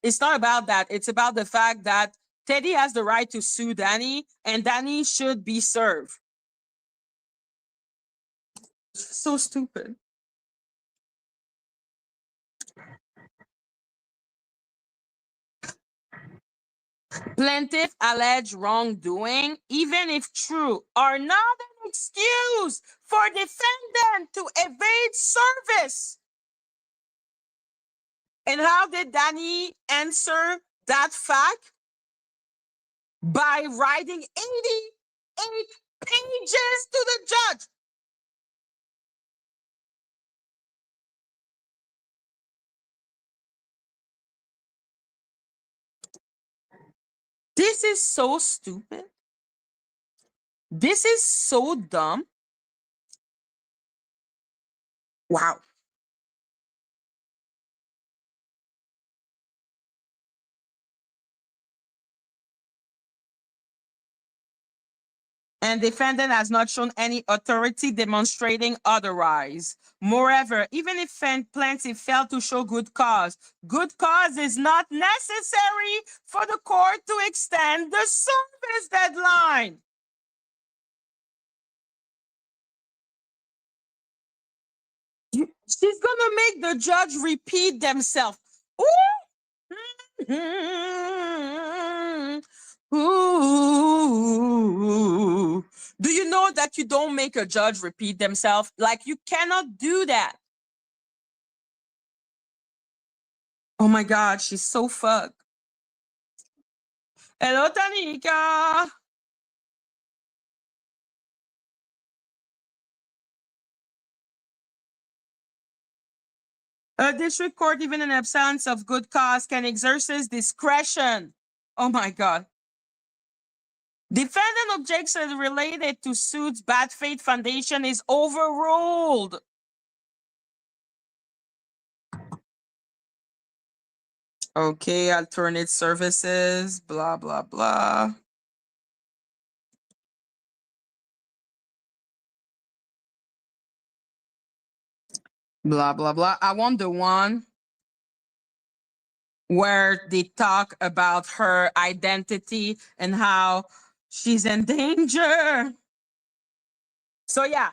it's not about that. It's about the fact that Teddy has the right to sue Dani, and Dani should be served. So stupid. Plaintiff alleged wrongdoing, even if true, are not an excuse for defendant to evade service. And how did Dani answer that fact? By writing 88 pages to the judge. This is so stupid. This is so dumb. Wow. And defendant has not shown any authority demonstrating otherwise. Moreover, even if plaintiff failed to show good cause is not necessary for the court to extend the service deadline. She's gonna make the judge repeat themselves. Ooh. Do you know that you don't make a judge repeat themselves? Like, you cannot do that. Oh my God, she's so fucked. Hello, Tanika. A district court, even in absence of good cause, can exercise discretion. Oh my God. Defendant objection related to suit's bad faith foundation is overruled. Okay, alternate services, blah, blah, blah. Blah, blah, blah. I want the one where they talk about her identity and how she's in danger. So yeah,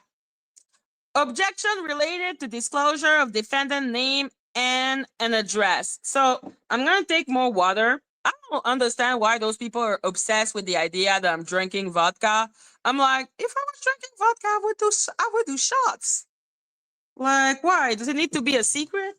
objection related to disclosure of defendant name and an address. So I'm gonna take more water. I don't understand why those people are obsessed with the idea that I'm drinking vodka. I'm like, if I was drinking vodka, I would do shots. Like, why? Does it need to be a secret?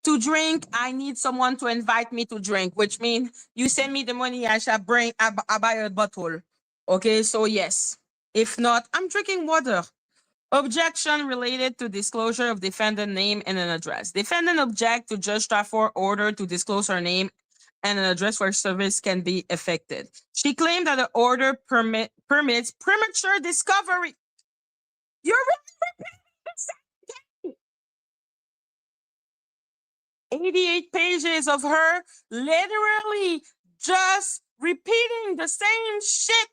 To drink, I need someone to invite me to drink, which means you send me the money, I shall bring, I buy a bottle. Okay, so yes. If not, I'm drinking water. Objection related to disclosure of defendant name and an address. Defendant object to Judge Strafford order to disclose her name and an address where service can be effected. She claimed that the order permits premature discovery. You're right. 88 pages of her literally just repeating the same shit.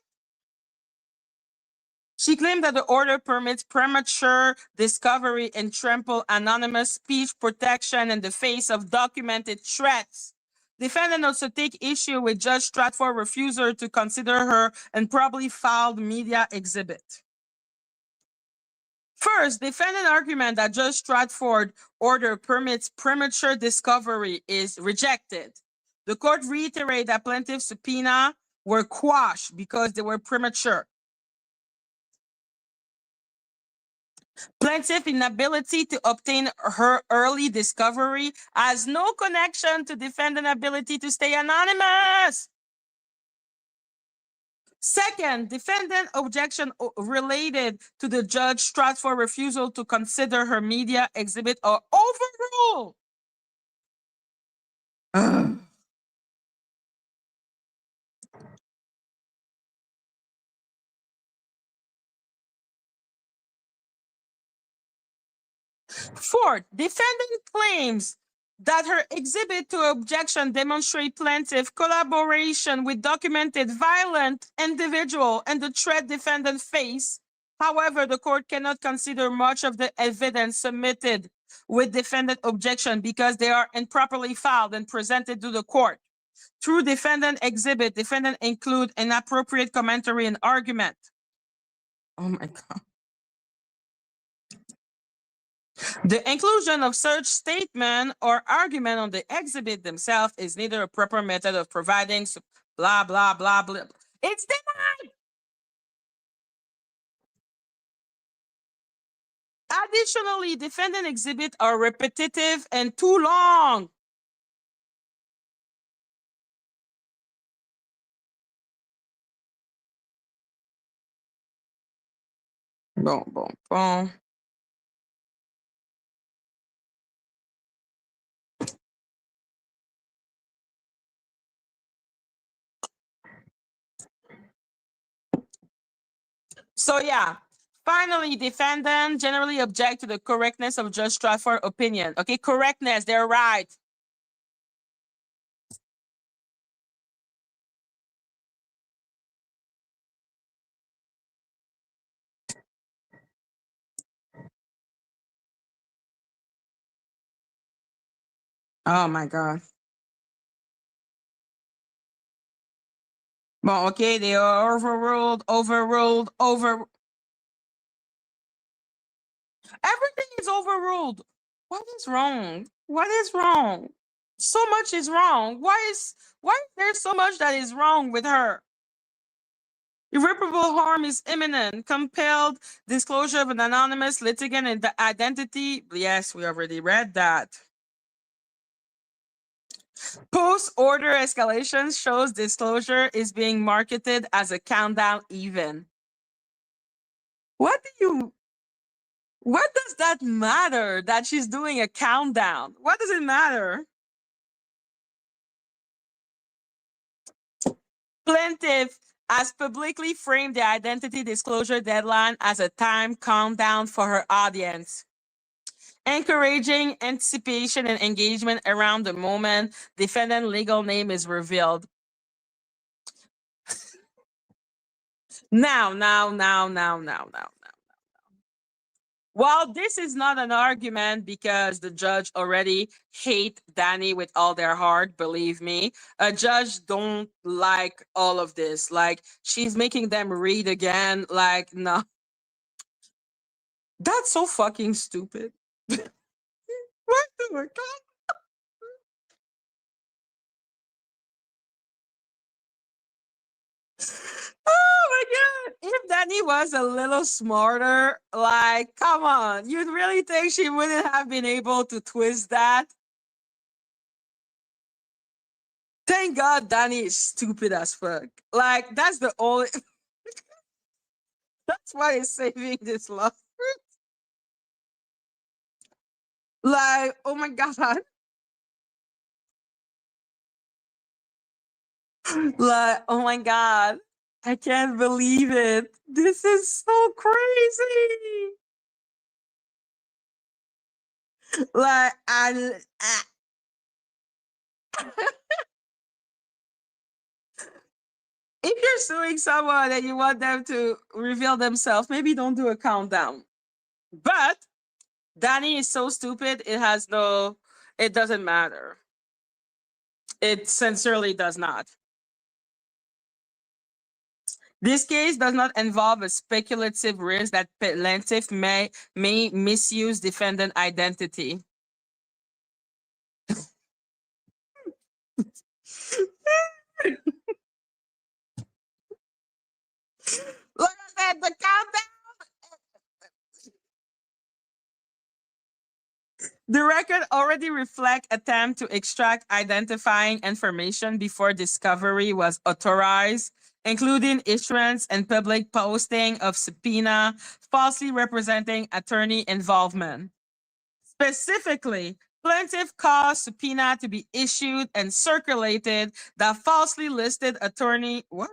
She claimed that the order permits premature discovery and trample anonymous speech protection in the face of documented threats. Defendant also take issue with Judge Stratford's refusal to consider her and probably filed media exhibit. First, defendant argument that Judge Stratford order permits premature discovery is rejected. The court reiterated that plaintiff's subpoena were quashed because they were premature. Plaintiff's inability to obtain her early discovery has no connection to defendant's ability to stay anonymous. Second, defendant objection related to the Judge Stratford refusal to consider her media exhibit are overruled. Fourth, defendant claims that her exhibit to objection demonstrate plaintiff collaboration with documented violent individual and the threat defendant face. However, the court cannot consider much of the evidence submitted with defendant objection because they are improperly filed and presented to the court. Through defendant exhibit, defendant include inappropriate commentary and argument. Oh my God. The inclusion of such statement or argument on the exhibit themselves is neither a proper method of providing blah, blah, blah, blah. It's denied. Additionally, defendant exhibits are repetitive and too long. Bon. So yeah, finally, defendant generally object to the correctness of Judge Stratford's opinion. Okay, correctness, they're right. Oh my God. Bon, okay, they are overruled. Everything is overruled. What is wrong? What is wrong? So much is wrong. Why is there so much that is wrong with her? Irreparable harm is imminent. Compelled disclosure of an anonymous litigant and the identity. Yes, we already read that. Post-order escalation shows disclosure is being marketed as a countdown event. What does that matter that she's doing a countdown? What does it matter? Plaintiff has publicly framed the identity disclosure deadline as a time countdown for her audience, encouraging anticipation and engagement around the moment defendant's legal name is revealed. Now. While this is not an argument because the judge already hate Dani with all their heart, believe me, a judge don't like all of this. Like, she's making them read again. Like, no. That's so fucking stupid. What the fuck? Oh my God. If Dani was a little smarter, like, come on. You'd really think she wouldn't have been able to twist that? Thank God Dani is stupid as fuck. Like, that's the only. That's why it's saving this love. Like, oh my God. Like, oh my God. I can't believe it. This is so crazy. Like, if you're suing someone and you want them to reveal themselves, maybe don't do a countdown. But Dani is so stupid, it doesn't matter. It sincerely does not. This case does not involve a speculative risk that plaintiff may misuse defendant identity. Look at that, the countdown. The record already reflects attempt to extract identifying information before discovery was authorized, including issuance and public posting of subpoena falsely representing attorney involvement. Specifically, plaintiff caused subpoena to be issued and circulated that falsely listed attorney what?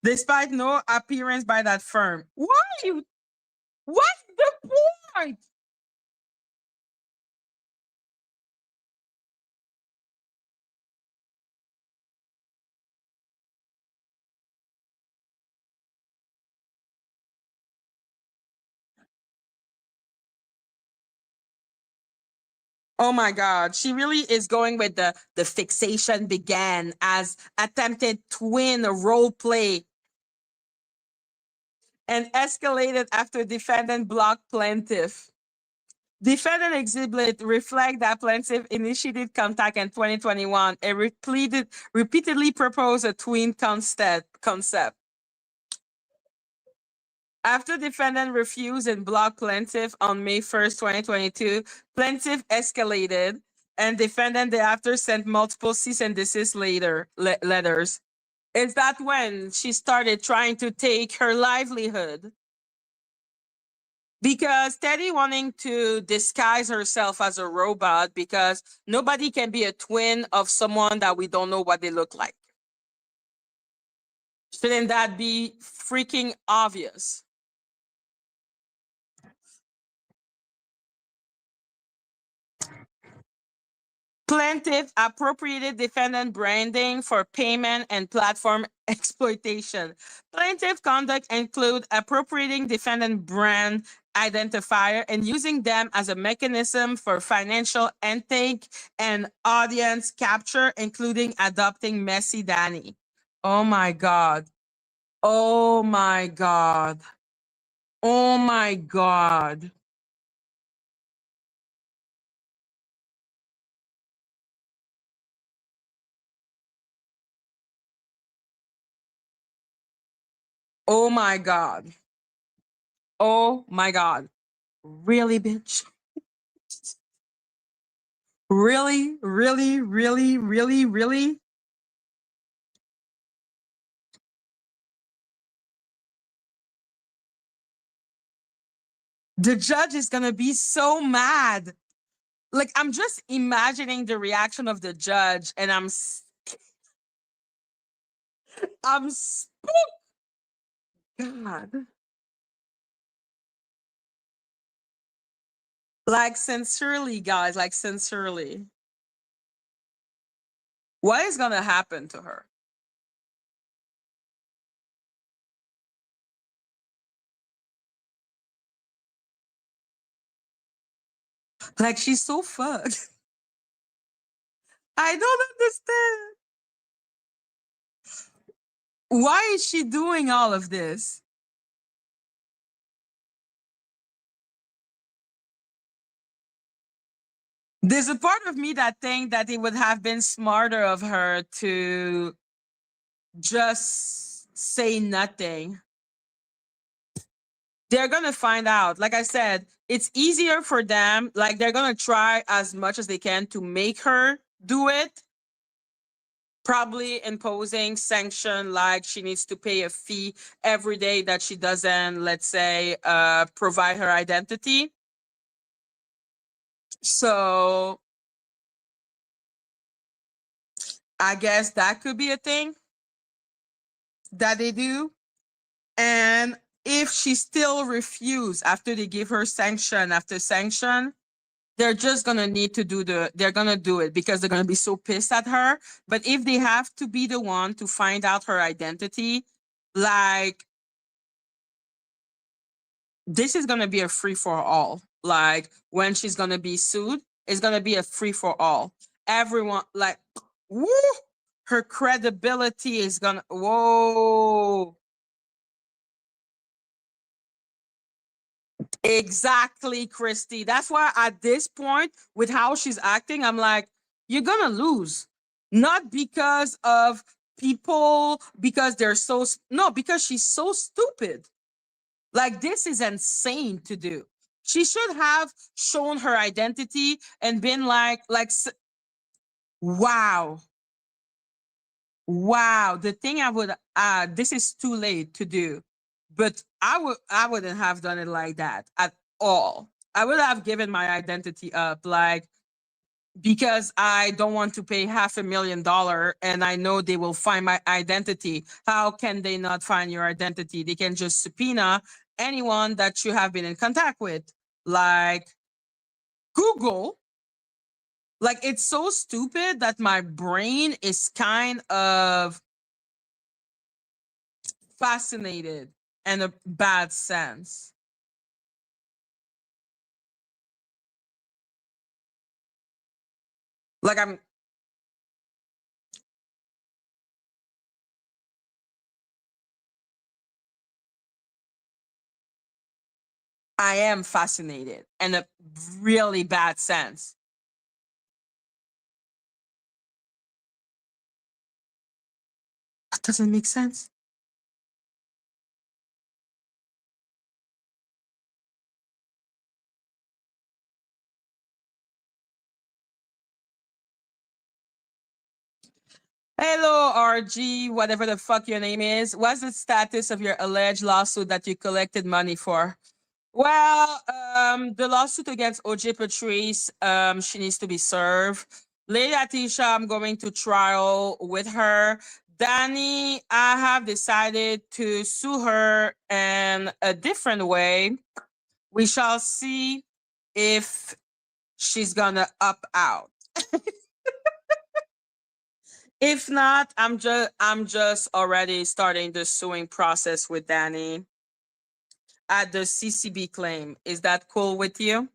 Despite no appearance by that firm. Why? What's the point? Oh my God. She really is going with the fixation began as attempted twin role play and escalated after defendant blocked plaintiff. Defendant exhibit reflect that plaintiff initiated contact in 2021 and repeatedly proposed a twin concept. After defendant refused and blocked plaintiff on May 1st, 2022, plaintiff escalated and defendant thereafter sent multiple cease and desist letters. Is that when she started trying to take her livelihood? Because Teddy wanting to disguise herself as a robot because nobody can be a twin of someone that we don't know what they look like. Shouldn't that be freaking obvious? Plaintiff appropriated defendant branding for payment and platform exploitation. Plaintiff conduct include appropriating defendant brand identifier and using them as a mechanism for financial intake and audience capture, including adopting Messy Dani. Oh my God. Oh my God. Oh my God. Oh my God. Oh my God. Really, bitch? Really, really, really, really, really? The judge is gonna be so mad. Like, I'm just imagining the reaction of the judge, and I'm spooked. God. Like, sincerely, guys, like, sincerely. What is gonna happen to her? Like, she's so fucked. I don't understand. Why is she doing all of this? There's a part of me that think that it would have been smarter of her to just say nothing. They're going to find out. Like I said, it's easier for them. Like, they're going to try as much as they can to make her do it, probably imposing sanction like she needs to pay a fee every day that she doesn't, let's say, provide her identity. So I guess that could be a thing that they do. And if she still refuse after they give her sanction after sanction, they're just gonna need to they're gonna do it because they're gonna be so pissed at her. But if they have to be the one to find out her identity, like, this is gonna be a free for all. Like, when she's gonna be sued, it's gonna be a free for all. Everyone, like, woo, her credibility is gonna, whoa. Exactly, Christy. That's why at this point, with how she's acting, I'm like, you're gonna lose. Not because of people, because they're so no, because she's so stupid. Like, this is insane to do. She should have shown her identity and been like, wow, wow. The thing I would this is too late to do, but I wouldn't have done it like that at all. I would have given my identity up, like, because I don't want to pay $500,000 and I know they will find my identity. How can they not find your identity? They can just subpoena anyone that you have been in contact with, like Google. Like, it's so stupid that my brain is kind of fascinated in a bad sense. Like, I am fascinated in a really bad sense. That doesn't make sense. Hello, RG, whatever the fuck your name is. What's the status of your alleged lawsuit that you collected money for? Well, the lawsuit against OJ Patrice, she needs to be served. Lady Atisha, I'm going to trial with her. Dani, I have decided to sue her in a different way. We shall see if she's gonna up out. If not, I'm just already starting the suing process with Dani at the CCB claim. Is that cool with you?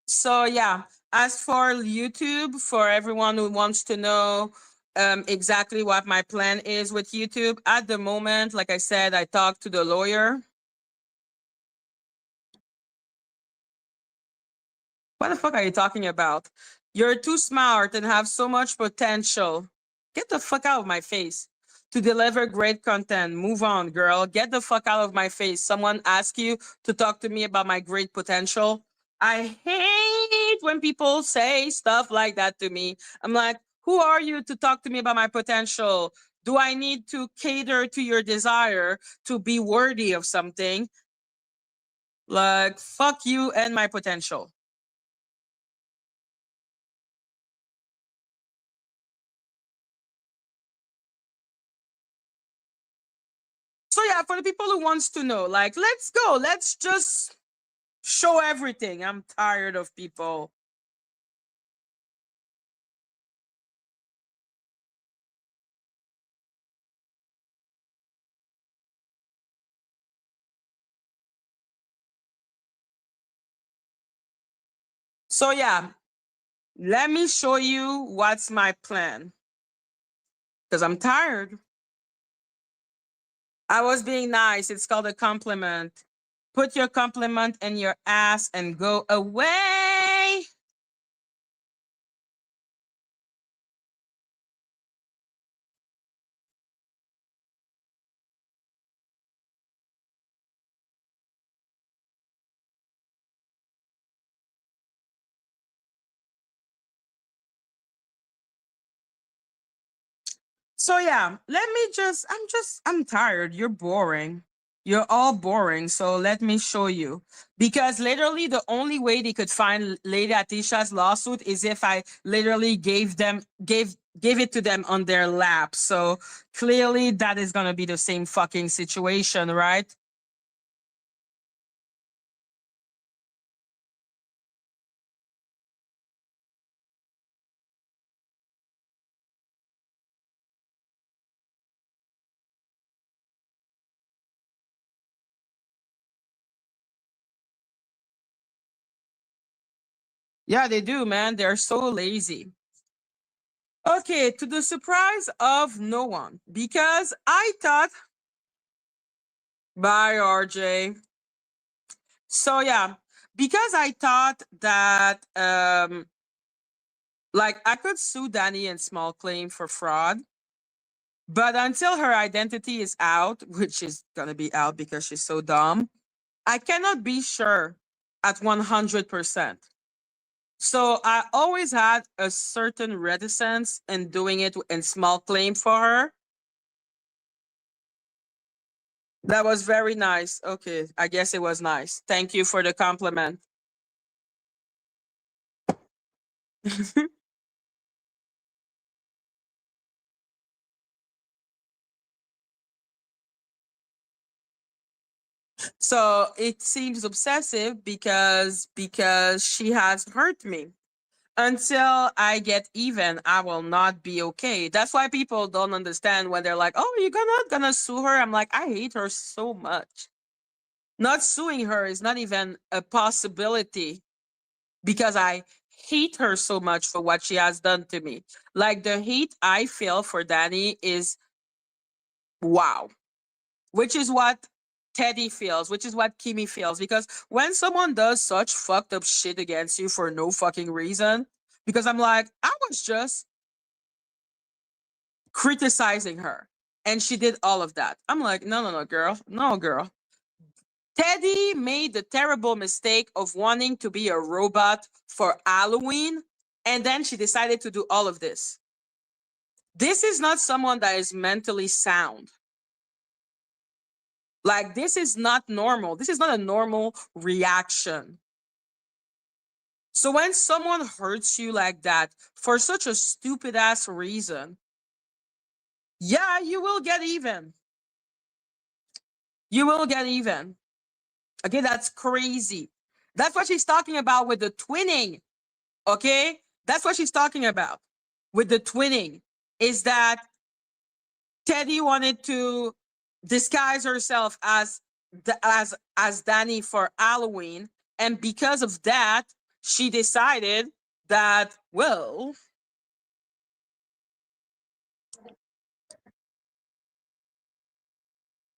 So yeah, as for YouTube, for everyone who wants to know exactly what my plan is with YouTube, at the moment, like I said, I talked to the lawyer. What the fuck are you talking about? You're too smart and have so much potential. Get the fuck out of my face. To deliver great content. Move on, girl. Get the fuck out of my face. Someone ask you to talk to me about my great potential. I hate when people say stuff like that to me. I'm like, who are you to talk to me about my potential? Do I need to cater to your desire to be worthy of something? Like, fuck you and my potential. So yeah, for the people who wants to know, like, let's go. Let's just show everything. I'm tired of people. So yeah, let me show you what's my plan. Because I'm tired. I was being nice. It's called a compliment. Put your compliment in your ass and go away. So yeah, I'm tired. You're boring. You're all boring. So let me show you. Because literally the only way they could find Lady Atisha's lawsuit is if I literally gave it to them on their lap. So clearly that is gonna be the same fucking situation, right? Yeah, they do, man. They're so lazy. Okay, to the surprise of no one, because I thought, bye, RJ. So yeah, because I thought that like I could sue Dani and small claim for fraud, but until her identity is out, which is gonna be out because she's so dumb, I cannot be sure at 100%. So I always had a certain reticence in doing it in small claim for her. That was very nice. Okay, I guess it was nice. Thank you for the compliment. So it seems obsessive because she has hurt me. Until I get even, I will not be okay. That's why people don't understand when they're like, "Oh, you're gonna sue her." I'm like, I hate her so much. Not suing her is not even a possibility because I hate her so much for what she has done to me. Like the hate I feel for Dani is wow. Which is what Teddy feels, which is what Kimmie feels. Because when someone does such fucked up shit against you for no fucking reason, because I'm like, I was just criticizing her and she did all of that. I'm like, no, no, no, girl. No, girl. Teddy made the terrible mistake of wanting to be a robot for Halloween. And then she decided to do all of this. This is not someone that is mentally sound. Like, this is not normal. This is not a normal reaction. So when someone hurts you like that for such a stupid ass reason, yeah, you will get even. You will get even. Okay, that's crazy. That's what she's talking about with the twinning. Okay, that's what she's talking about with the twinning. Is that Teddy wanted to disguise herself as as Dani for Halloween, and because of that, she decided that, well,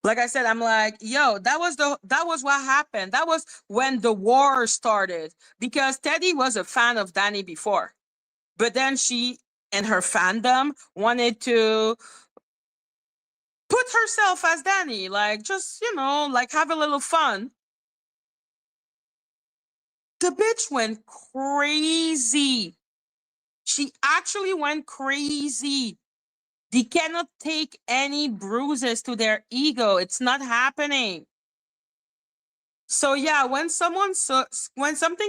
like I said, I'm like, yo, that was what happened. That was when the war started because Teddy was a fan of Dani before, but then she and her fandom wanted to put herself as Dani, like just like have a little fun. The bitch went crazy. She actually went crazy. They cannot take any bruises to their ego. It's not happening. So yeah, when something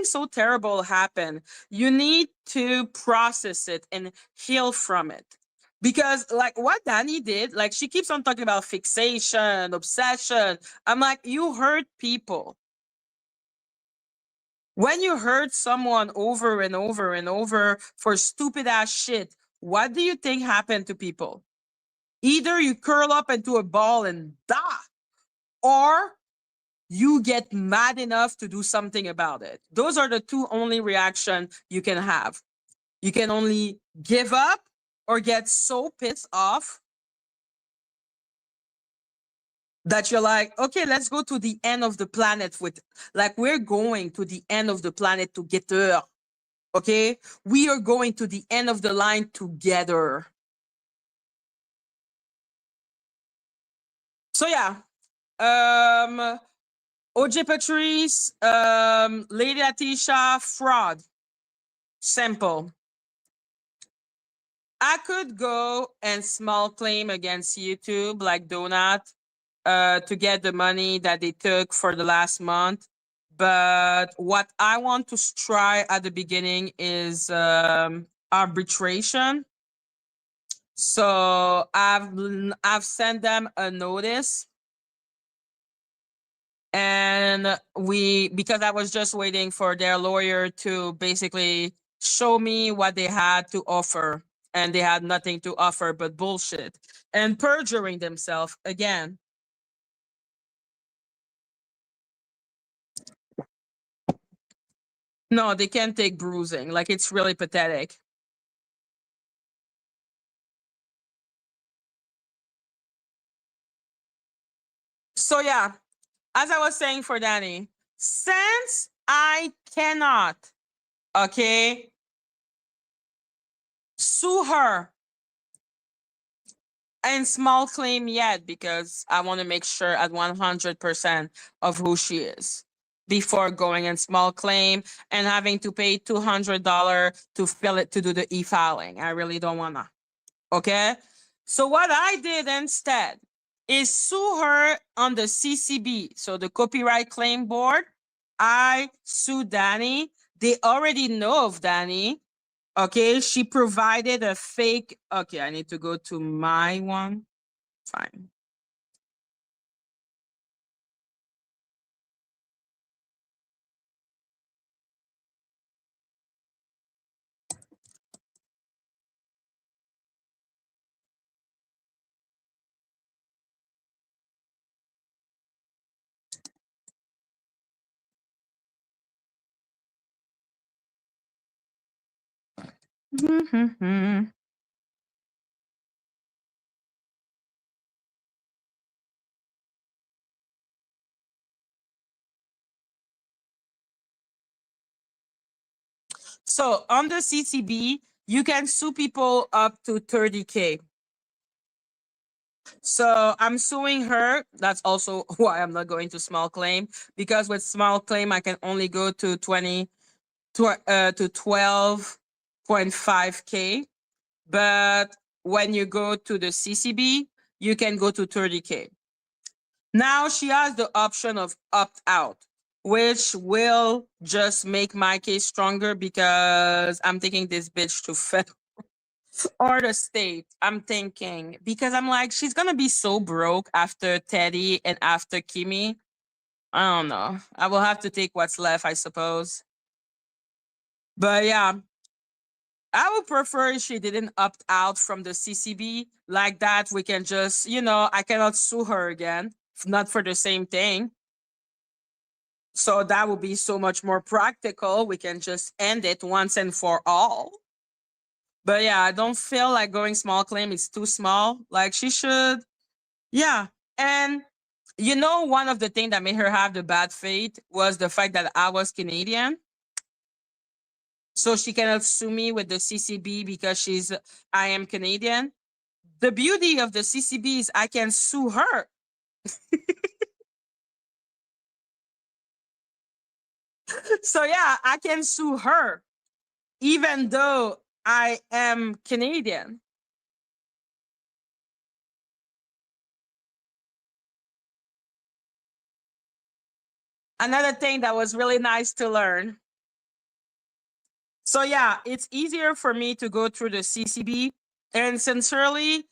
so terrible happened, you need to process it and heal from it. Because like what Dani did, like she keeps on talking about fixation, obsession. I'm like, you hurt people. When you hurt someone over and over and over for stupid ass shit, what do you think happened to people? Either you curl up into a ball and die, or you get mad enough to do something about it. Those are the two only reactions you can have. You can only give up or get so pissed off that you're like, okay, let's go to the end of the planet with, like, we're going to the end of the planet to get her. Okay? We are going to the end of the line together. So yeah. OJ Patrice, Lady Atisha, fraud. Simple. I could go and small claim against YouTube like Donut to get the money that they took for the last month. But what I want to try at the beginning is arbitration. So I've sent them a notice, and because I was just waiting for their lawyer to basically show me what they had to offer, and they had nothing to offer but bullshit and perjuring themselves again. No, they can't take bruising. Like, it's really pathetic. So yeah, as I was saying for Dani, since I cannot, okay, sue her and small claim yet, because I want to make sure at 100% of who she is before going in small claim and having to pay $200 to fill it, to do the e-filing. I really don't want to. Okay. So what I did instead is sue her on the CCB. So the Copyright Claim Board. I sued Dani. They already know of Dani. Okay, she provided a fake. Okay, I need to go to my one. Fine. So on the CCB, you can sue people up to 30K. So I'm suing her. That's also why I'm not going to small claim, because with small claim, I can only go to 12.5K. But when you go to the CCB, you can go to 30K. Now she has the option of opt out, which will just make my case stronger, because I'm taking this bitch to federal or the state. I'm thinking, because I'm like, she's gonna be so broke after Teddy and after Kimmie. I don't know. I will have to take what's left, I suppose. But yeah, I would prefer if she didn't opt out from the CCB. Like that, we can just, I cannot sue her again, not for the same thing. So that would be so much more practical. We can just end it once and for all. But yeah, I don't feel like going small claim. It's too small. Like, she should, yeah. And one of the things that made her have the bad fate was the fact that I was Canadian. So she cannot sue me with the CCB because I am Canadian. The beauty of the CCB is I can sue her. So yeah, I can sue her even though I am Canadian. Another thing that was really nice to learn. So yeah, it's easier for me to go through the CCB, and sincerely,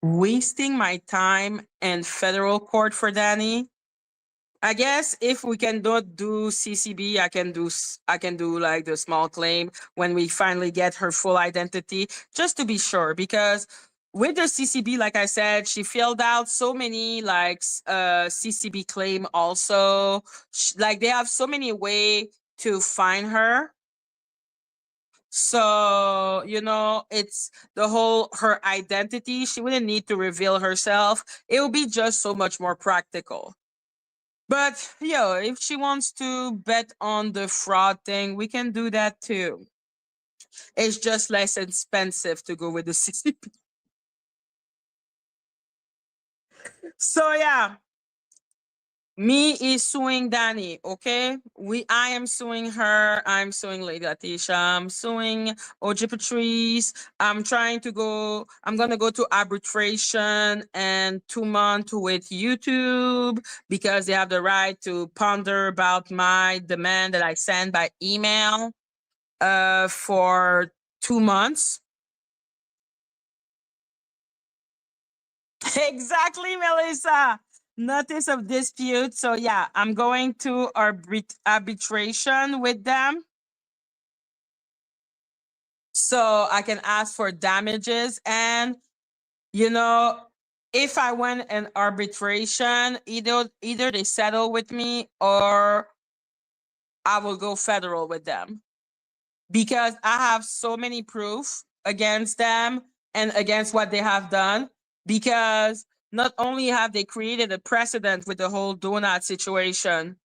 wasting my time in federal court for Dani. I guess if we can not do CCB, I can do like the small claim when we finally get her full identity, just to be sure. Because with the CCB, like I said, she filled out so many like CCB claim also. Like, they have so many way to find her. So, it's the whole her identity. She wouldn't need to reveal herself. It would be just so much more practical. But if she wants to bet on the fraud thing, we can do that too. It's just less expensive to go with the CCP. So yeah, Me is suing Dani, okay? I am suing her. I'm suing Lady Atisha. I'm suing OG Patrice. I'm gonna go to arbitration and 2 months with YouTube because they have the right to ponder about my demand that I sent by email for 2 months. Exactly, Melissa. Notice of dispute. So yeah, I'm going to arbitration with them. So I can ask for damages. And you know, if I win an arbitration, either they settle with me or I will go federal with them. Because I have so many proof against them and against what they have done. Because not only have they created a precedent with the whole donut situation,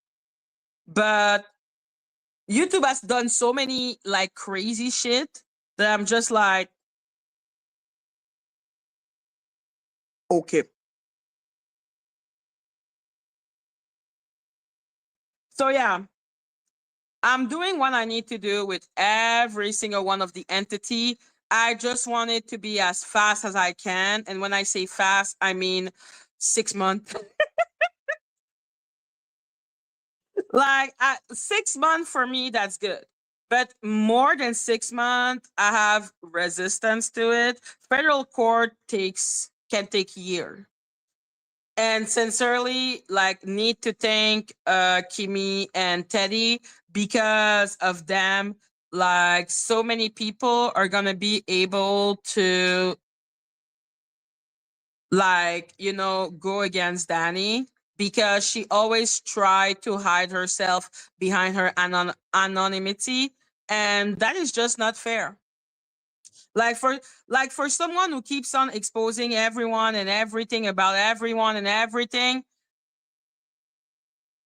but YouTube has done so many like crazy shit that I'm just like, okay. So yeah, I'm doing what I need to do with every single one of the entity. I just want it to be as fast as I can. And when I say fast, I mean 6 months. Like 6 months for me, that's good. But more than 6 months, I have resistance to it. Federal court can take year. And sincerely, like need to thank Kimmie and Teddy because of them. Like so many people are gonna be able to go against Dani because she always tried to hide herself behind her anonymity, and that is just not fair. Like for someone who keeps on exposing everyone and everything about everyone and everything,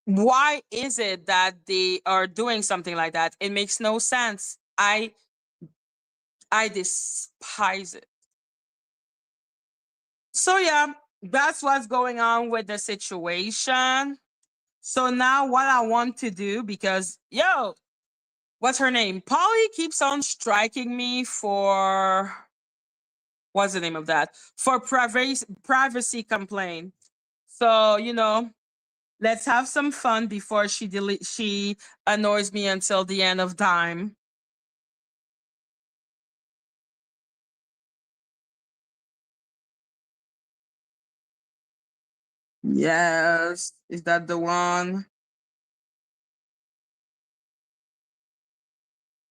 why is it that they are doing something like that? It makes no sense. I despise it. So yeah, that's what's going on with the situation. So now what I want to do, because what's her name? Polly keeps on striking me for what's the name of that? For privacy complaint. So, let's have some fun before she annoys me until the end of time. Yes, is that the one?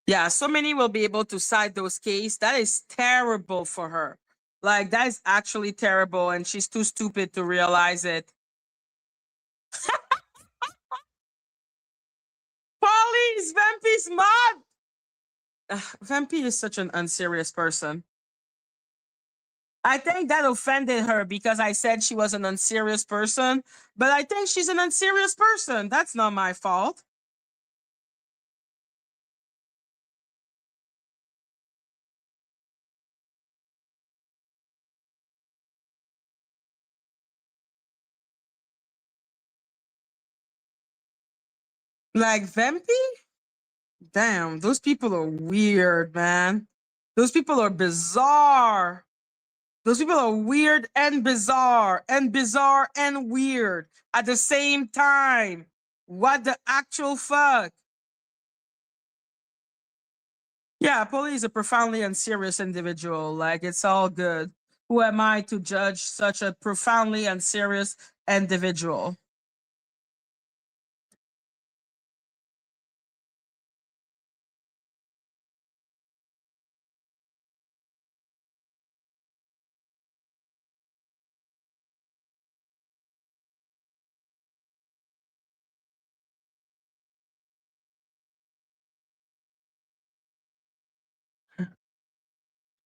Yeah, so many will be able to cite those cases. That is terrible for her. Like that is actually terrible, and she's too stupid to realize it. Polly's Vampy's mad. Vampy is such an unserious person. I think that offended her because I said she was an unserious person, but I think she's an unserious person. That's not my fault. Like Vampy? Damn, those people are weird, man. Those people are bizarre. Those people are weird and bizarre and weird at the same time. What the actual fuck? Yeah, Polly is a profoundly unserious individual. Like, it's all good. Who am I to judge such a profoundly unserious individual?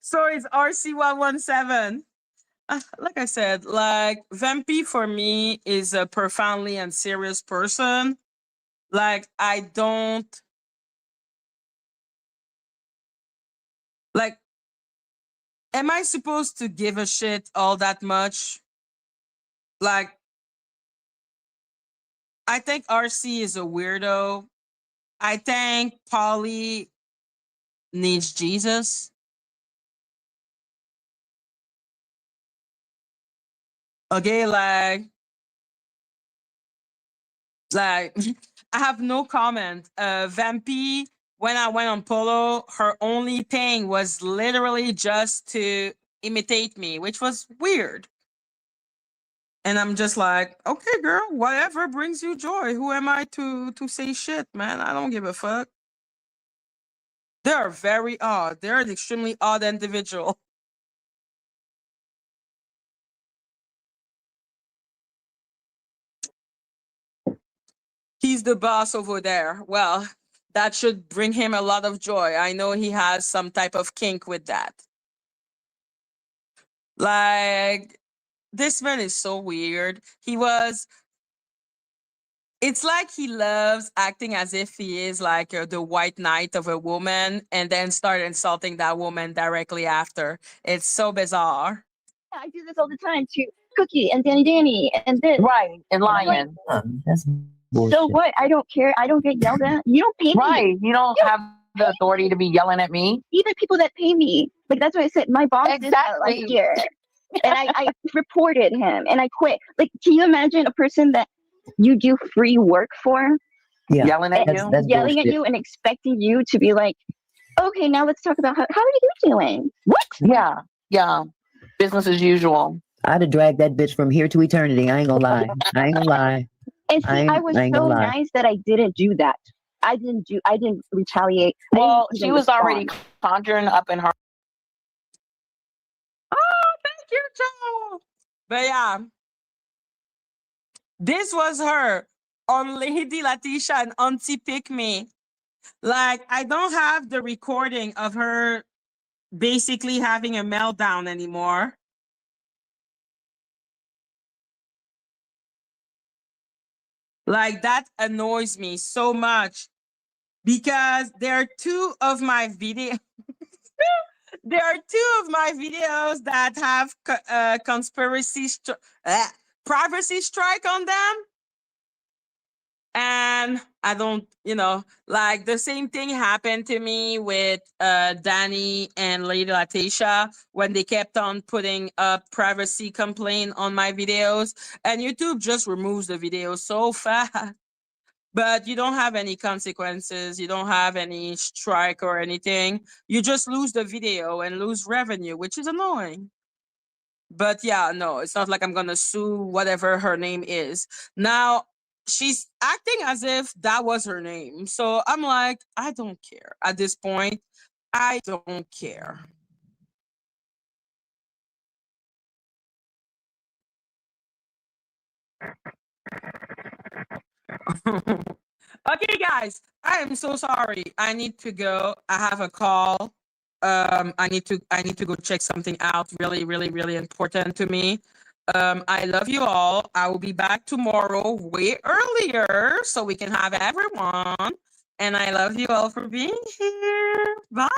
So it's RC117. Like I said, like Vampy for me is a profoundly unserious person. Like I don't like. Am I supposed to give a shit all that much? Like I think RC is a weirdo. I think Polly needs Jesus. Okay, like I have no comment. Vampy, when I went on Polo, her only thing was literally just to imitate me, which was weird. And I'm just like, okay, girl, whatever brings you joy. Who am I to say shit, man? I don't give a fuck. They're very odd. They're an extremely odd individual. He's the boss over there. Well, that should bring him a lot of joy. I know he has some type of kink with that. Like, this man is so weird. It's like he loves acting as if he is like the white knight of a woman and then start insulting that woman directly after. It's so bizarre. I do this all the time to Cookie and Danny and this. Right, and Lion. That's bullshit. So what? I don't care. I don't get yelled at. You don't pay me. Right, you don't have the authority to be yelling at me. Even people that pay me. Like, that's what I said. My boss did that last year. And I reported him and I quit. Like, can you imagine a person that you do free work for? Yeah. Yelling at you? That's yelling bullshit. at you and expecting you to be like, okay, now let's talk about how are you doing? What? Yeah. Business as usual. I'd have dragged that bitch from here to eternity. I ain't gonna lie. And see, I was so nice that I didn't do that. I didn't retaliate. Well, she was already conjuring up in her. Oh, thank you, Joe. But yeah, this was her on Lady Latisha and Auntie Pick Me. Like, I don't have the recording of her basically having a meltdown anymore. Like, that annoys me so much because there are two of my videos. There are two of my videos that have privacy strike on them. And I don't, like the same thing happened to me with Dani and Lady Latisha when they kept on putting a privacy complaint on my videos, and YouTube just removes the video so fast. But you don't have any consequences. You don't have any strike or anything. You just lose the video and lose revenue, which is annoying. But yeah, no, it's not like I'm going to sue whatever her name is. Now, she's acting as if that was her name. So I'm like, I don't care. At this point, I don't care. Okay, guys, I am so sorry. I need to go. I have a call. I need to go check something out. Really, really, really important to me. I love you all. I will be back tomorrow way earlier so we can have everyone. And I love you all for being here. Bye.